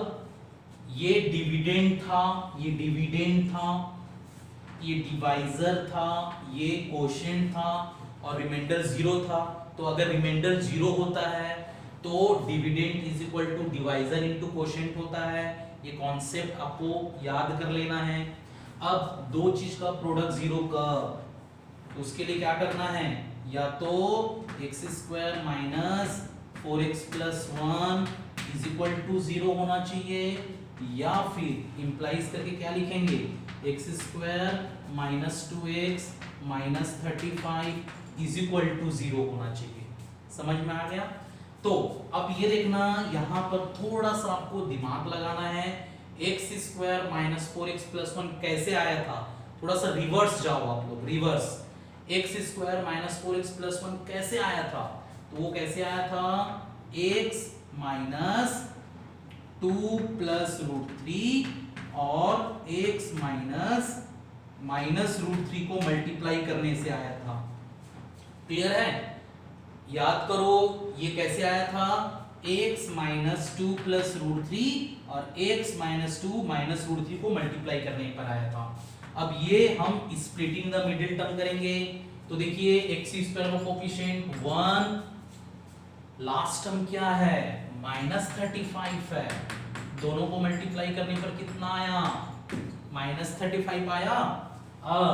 ये डिविडेंड था, ये डिवाइजर था, ये क्वोशिएंट था और रिमाइंडर 0 था। तो अगर रिमाइंडर 0 होता है तो dividend is equal to divisor into quotient होता है। ये कॉन्सेप्ट आपको याद कर लेना है। अब दो चीज का प्रोडक्ट 0 का, तो उसके लिए क्या करना है, या तो x square minus 4x plus 1 is equal to 0 होना चाहिए, या फिर इंप्लाइज करके क्या लिखेंगे, x square minus 2x minus 35 is equal to 0 होना चाहिए। समझ में आ गया? तो अब ये देखना, यहां पर थोड़ा सा आपको दिमाग लगाना है। x square minus 4x plus 1 कैसे आया था, थोड़ा सा रिवर्स जाओ आप लोग, reverse. x square minus 4x plus 1 कैसे आया था, तो वो कैसे आया था, x माइनस 2 प्लस रूट 3 और x माइनस रूट 3 को मल्टीप्लाई करने से आया था। क्लियर है? याद करो ये कैसे आया था, x माइनस 2 प्लस रूट 3 और x माइनस 2 माइनस रूट 3 को मल्टीप्लाई करने पर आया था। अब ये हम स्प्लिटिंग द मिडिल टर्म करेंगे। तो देखिए x स्क्वायर में कोफिशिएंट 1, लास्ट टर्म क्या है, माइनस 35 है। दोनों को मल्टीप्लाई करने पर कितना आया, माइनस 35 आया। अब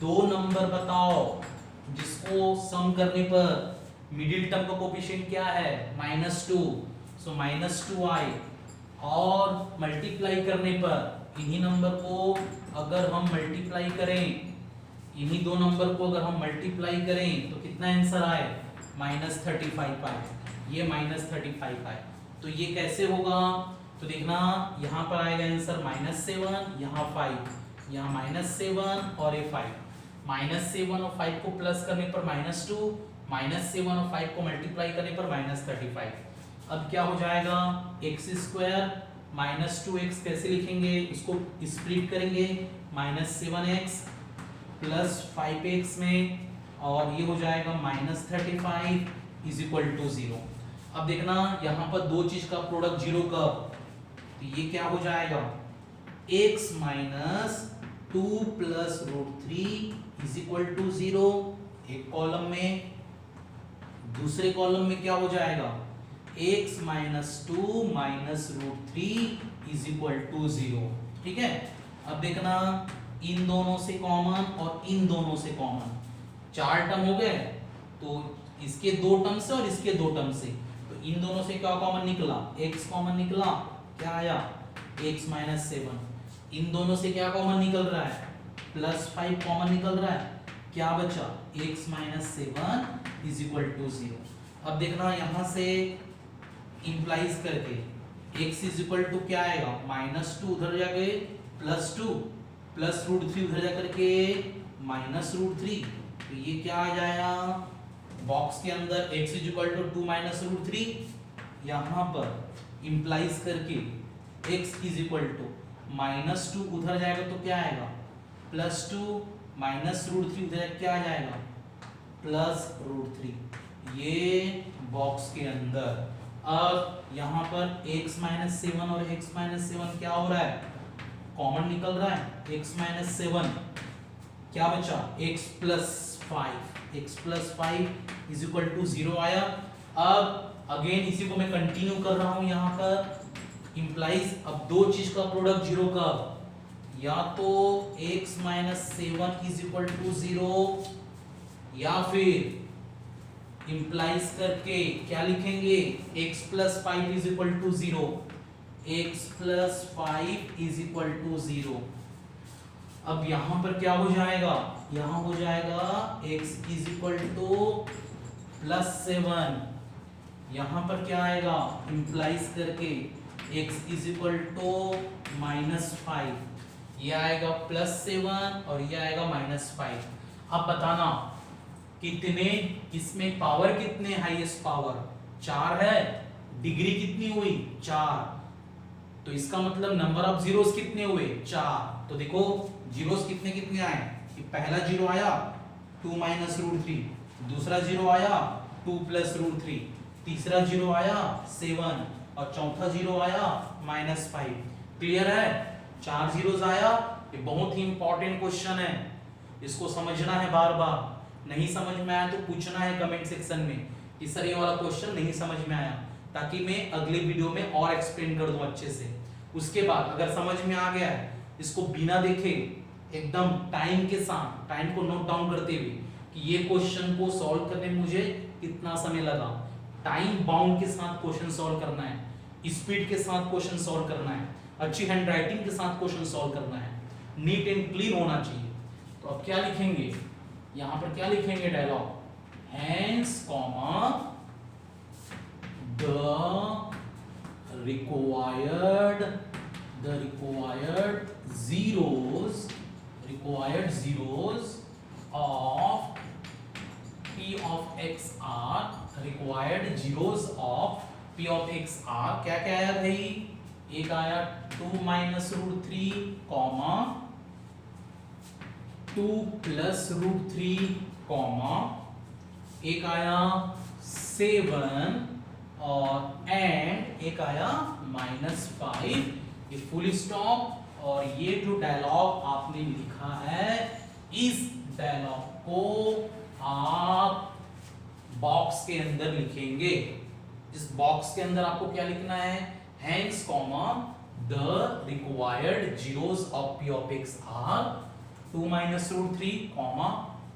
दो नंबर बताओ जिसको सम करने पर मिडिल टर्म का कोफिशिएंट क्या है, -2, सो -2 आए। और मल्टीप्लाई करने पर इन्हीं नंबर को अगर हम मल्टीप्लाई करें, इन्हीं दो नंबर को अगर हम मल्टीप्लाई करें तो कितना आंसर आए, -35 आए। ये -35 आए। तो ये कैसे होगा, तो देखना यहाँ पर आएगा आंसर -7, यहाँ 5, यहाँ -7 और ये 5। -7 और 5 को प्लस करने पर -2, -7 और 5 को मल्टीप्लाई करने पर -35। अब क्या हो जाएगा, x स्क्वायर माइनस 2x कैसे लिखेंगे, इसको स्प्लिट करेंगे, -7x प्लस 5x में, और ये हो जाएगा -35 इज इक्वल टू 0। अब देखना यहाँ पर दो चीज का प्रोडक्ट 0 का, तो ये क्या हो जाएगा, x minus 2 plus root 3 is equal to 0 एक कॉलम में। दूसरे कॉलम में क्या हो जाएगा, x minus 2 minus root 3 is equal to 0। ठीक है? अब देखना इन दोनों से कॉमन और इन दोनों से कॉमन, 4 टर्म हो गए। तो इसके 2 टर्म से और इसके 2 टर्म से, तो इन दोनों से क्या कॉमन निकला, x कॉमन निकला, क्या आया, x माइनस 7। इन दोनों से क्या कॉमन निकल रहा है, +5 कॉमन निकल रहा है, क्या बचा, x minus 7 is equal to 0। अब देखना यहां से इंप्लाइज करके x इज इक्वल टू क्या आएगा, -2 उधर जाके +2 प्लस रूट 3 उधर जाकर के -√3। तो ये क्या आ जाएगा, बॉक्स के अंदर x is equal to 2 minus √3, यहाँ पर इंप्लाइज करके x इज इक्वल टू -2 उधर जाएगा तो क्या आएगा, +2 माइनस √3 उधर क्या आ जाएगा, +√3। ये बॉक्स के अंदर। अब यहाँ पर x माइनस 7 और x माइनस 7 क्या हो रहा है, कॉमन निकल रहा है, x माइनस 7 क्या बचा x plus 5 is equal to 0 आया। अब अगेन इसी को मैं कंटिन्यू कर रहा हूं यहां पर, इंप्लाइज अब दो चीज का प्रोडक्ट जीरो का, या तो x minus 7 is equal to 0 या फिर इंप्लाइज करके क्या लिखेंगे x plus 5 is equal to 0, x plus 5 is equal to 0। अब यहां पर क्या हो जाएगा, यहां हो जाएगा x is equal to plus 7, यहां पर क्या आएगा इंप्लाइज करके x is equal to minus 5, ये आएगा प्लस 7 और ये आएगा माइनस 5। अब बताना कितने, इसमें पावर कितने, हाईएस्ट पावर 4 है, डिग्री कितनी हुई 4, तो इसका मतलब नंबर ऑफ जीरोस कितने हुए 4। तो देखो जीरोस कितने कितने आए, कि पहला जीरो आया 2 माइनस रूट 3, दूसरा जीरो आया 2 प्लस रूट 3, तीसरा जीरो आया 7 और चौथा जीरो आया माइनस 5। क्लियर है, 4 जीरोस आया। ये बहुत ही इंपॉर्टेंट क्वेश्चन है, इसको समझना है बार बार, नहीं समझ में आया तो पूछना है कमेंट सेक्शन में कि सर ये वाला क्वेश्चन नहीं समझ में आया, ताकि मैं अगले वीडियो में और एक्सप्लेन कर दूं अच्छे से। उसके बाद अगर समझ में आ गया है, इसको बिना देखे एकदम टाइम के साथ, टाइम को नोट डाउन करते हुए कि ये क्वेश्चन को सॉल्व करने में मुझे कितना समय लगा, टाइम बाउंड के साथ क्वेश्चन सॉल्व करना है, स्पीड के साथ क्वेश्चन सॉल्व करना है, अच्छी हैंडराइटिंग के साथ क्वेश्चन सॉल्व करना है, नीट एंड क्लीन होना चाहिए। तो अब क्या लिखेंगे, यहां पर क्या लिखेंगे dialogue, hence comma the required zeros of p of x are required zeros of p of x are क्या क्या आया भाई, एक आया 2 minus root 3 comma 2 plus root 3 comma एक आया 7 और एंड एक आया माइनस 5, ये फुल स्टॉप। और ये जो डायलॉग आपने लिखा है, इस डायलॉग को आप बॉक्स के अंदर लिखेंगे। इस बॉक्स के अंदर आपको क्या लिखना है, hence comma the required zeros of p of x are 2 minus root 3 comma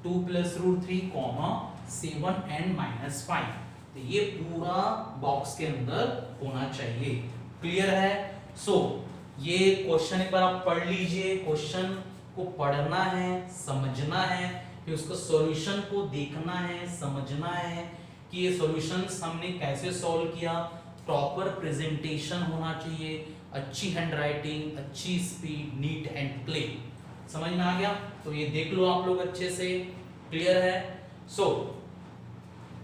2 plus root 3 comma 7 and minus 5। तो ये पूरा बॉक्स के अंदर होना चाहिए। क्लियर है। सो ये क्वेश्चन एक बार आप पढ़ लीजिए, क्वेश्चन को पढ़ना है, समझना है, फिर उसका सॉल्यूशन को देखना है, समझना है कि ये सॉल्यूशंस हमने कैसे सॉल्व किया, प्रॉपर प्रेजेंटेशन होना चाहिए, अच्छी हैंडराइटिंग, अच्छी स्पीड, नीट एंड क्लीन। समझ में आ गया, तो ये देख लो आप लोग अच्छे से। क्लियर है।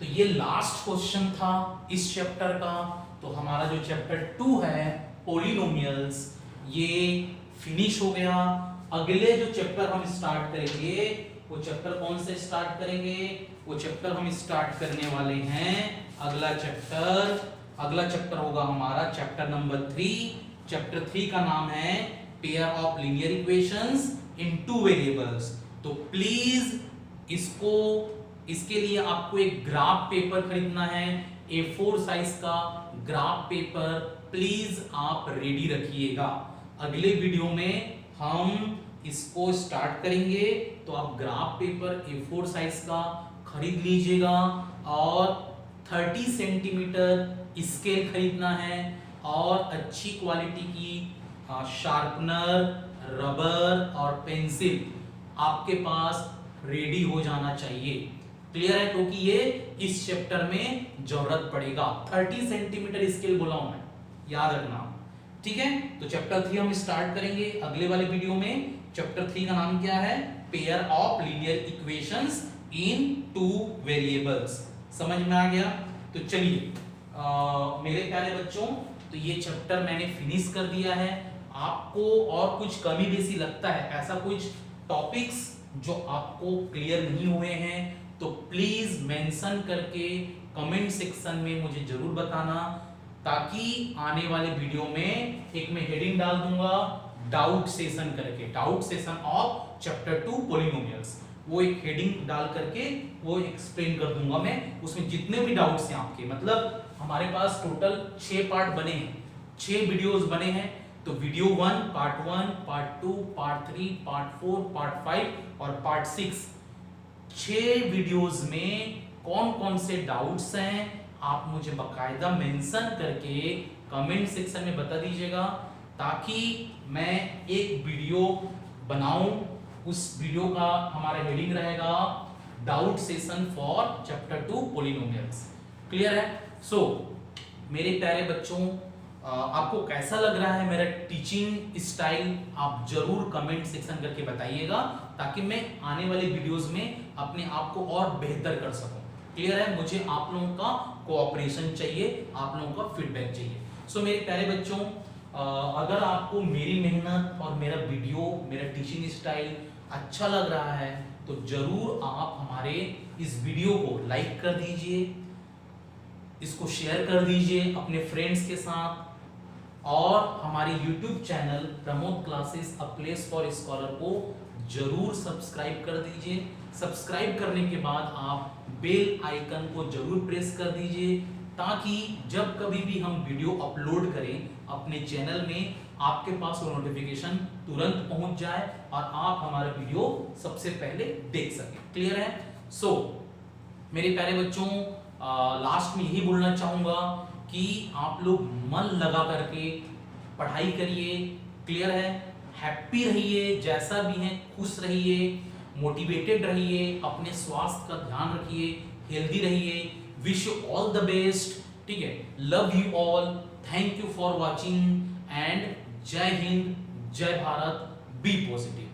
तो ये लास्ट क्वेश्चन था इस चैप्टर का। तो हमारा जो चैप्टर 2 है पॉलिनोमियल्स, ये फिनिश हो गया। अगले जो चैप्टर हम स्टार्ट करेंगे, वो चैप्टर कौन से स्टार्ट करेंगे, वो चैप्टर हम स्टार्ट करने वाले हैं अगला चैप्टर होगा हमारा चैप्टर नंबर 3। चैप्टर 3 का नाम है pair of linear equations in 2 variables. तो प्लीज इसके लिए आपको एक ग्राफ पेपर खरीदना है, A4 साइज का ग्राफ पेपर प्लीज आप रेडी रखिएगा। अगले वीडियो में हम इसको स्टार्ट करेंगे, तो आप ग्राफ पेपर A4 साइज का खरीद लीजिएगा और 30 सेंटीमीटर स्केल खरीदना है और अच्छी क्वालिटी की शार्पनर, रबर और पेंसिल आपके पास रेडी हो जाना चाहिए। क्लियर है, क्योंकि ये इस चैप्टर में जरूरत पड़ेगा। 30 सेंटीमीटर स्केल बोला हूं मैं, याद रखना। ठीक है, तो चैप्टर 3 हम स्टार्ट करेंगे अगले वाले वीडियो में। चैप्टर 3 का नाम क्या है, pair of linear equations in 2 variables. समझ में आ गया। तो चलिए मेरे प्यारे बच्चों, तो ये चैप्टर मैंने फिनिश कर दिया है। आपको और कुछ कमी बेसी लगता है, ऐसा कुछ टॉपिक्स जो आपको क्लियर नहीं हुए हैं, तो प्लीज मेंशन करके कमेंट सेक्शन में मुझे जरूर बताना, ताकि आने वाले वीडियो में एक मैं हेडिंग डाल दूंगा डाउट सेशन करके, doubt session of chapter 2 polynomials. वो एक हेडिंग डाल करके वो एक्सप्लेन कर दूंगा मैं, उसमें जितने भी डाउट्स हैं आपके, मतलब हमारे पास टोटल 6 पार्ट बने हैं, 6 वीडियोस बने हैं। तो video 1, part 1, part 2, part 3, part 4, part 5 और पार्ट 6, 6 वीडियोस में कौन कौन से डाउट्स हैं आप मुझे बकायदा मेंशन करके कमेंट सेक्शन में बता दीजिएगा, ताकि मैं एक वीडियो बनाऊं। उस वीडियो का हमारा हेडिंग रहेगा doubt session for chapter 2 polynomials. Clear है? सो मेरे प्यारे बच्चों, आपको कैसा लग रहा है मेरा टीचिंग स्टाइल, आप जरूर कमेंट सेक्शन करके बताइएगा, ताकि मैं आने वाले वीडियोस में अपने आप को और बेहतर कर सकूं। क्लियर है? मुझे आप लोगों का कोऑपरेशन चाहिए, आप लोगों का फीडबैक चाहिए। सो मेरे प्यारे बच्चों, अगर आपको मेरी मेहनत और मेरा वीडियो, मेरा टीचिंग स्टाइल अच्छा लग रहा है तो जरूर आप हमारे इस वीडियो को लाइक कर दीजिए, इसको शेयर कर दीजिए अपने फ्रेंड्स के साथ, और हमारे YouTube channel Pramod classes a place for scholar को जरूर सब्सक्राइब कर दीजिए। सब्सक्राइब करने के बाद आप बेल आइकन को जरूर प्रेस कर दीजिए, ताकि जब कभी भी हम वीडियो अपलोड करें अपने चैनल में, आपके पास वो नोटिफिकेशन तुरंत पहुंच जाए और आप हमारा वीडियो सबसे पहले देख सकें। क्लियर है? सो मेरे प्यारे बच्चों, लास्ट में यही बोलना चाहूंगा कि आप लोग मन लगा करके पढ़ाई करिए। क्लियर है? हैप्पी रहिए, जैसा भी है खुश रहिए, मोटिवेटेड रहिए, अपने स्वास्थ्य का ध्यान रखिए, हेल्दी रहिए। Wish you all the best. ठीक है? Love you all, thank you for watching and जय हिंद, जय भारत, बी पॉजिटिव।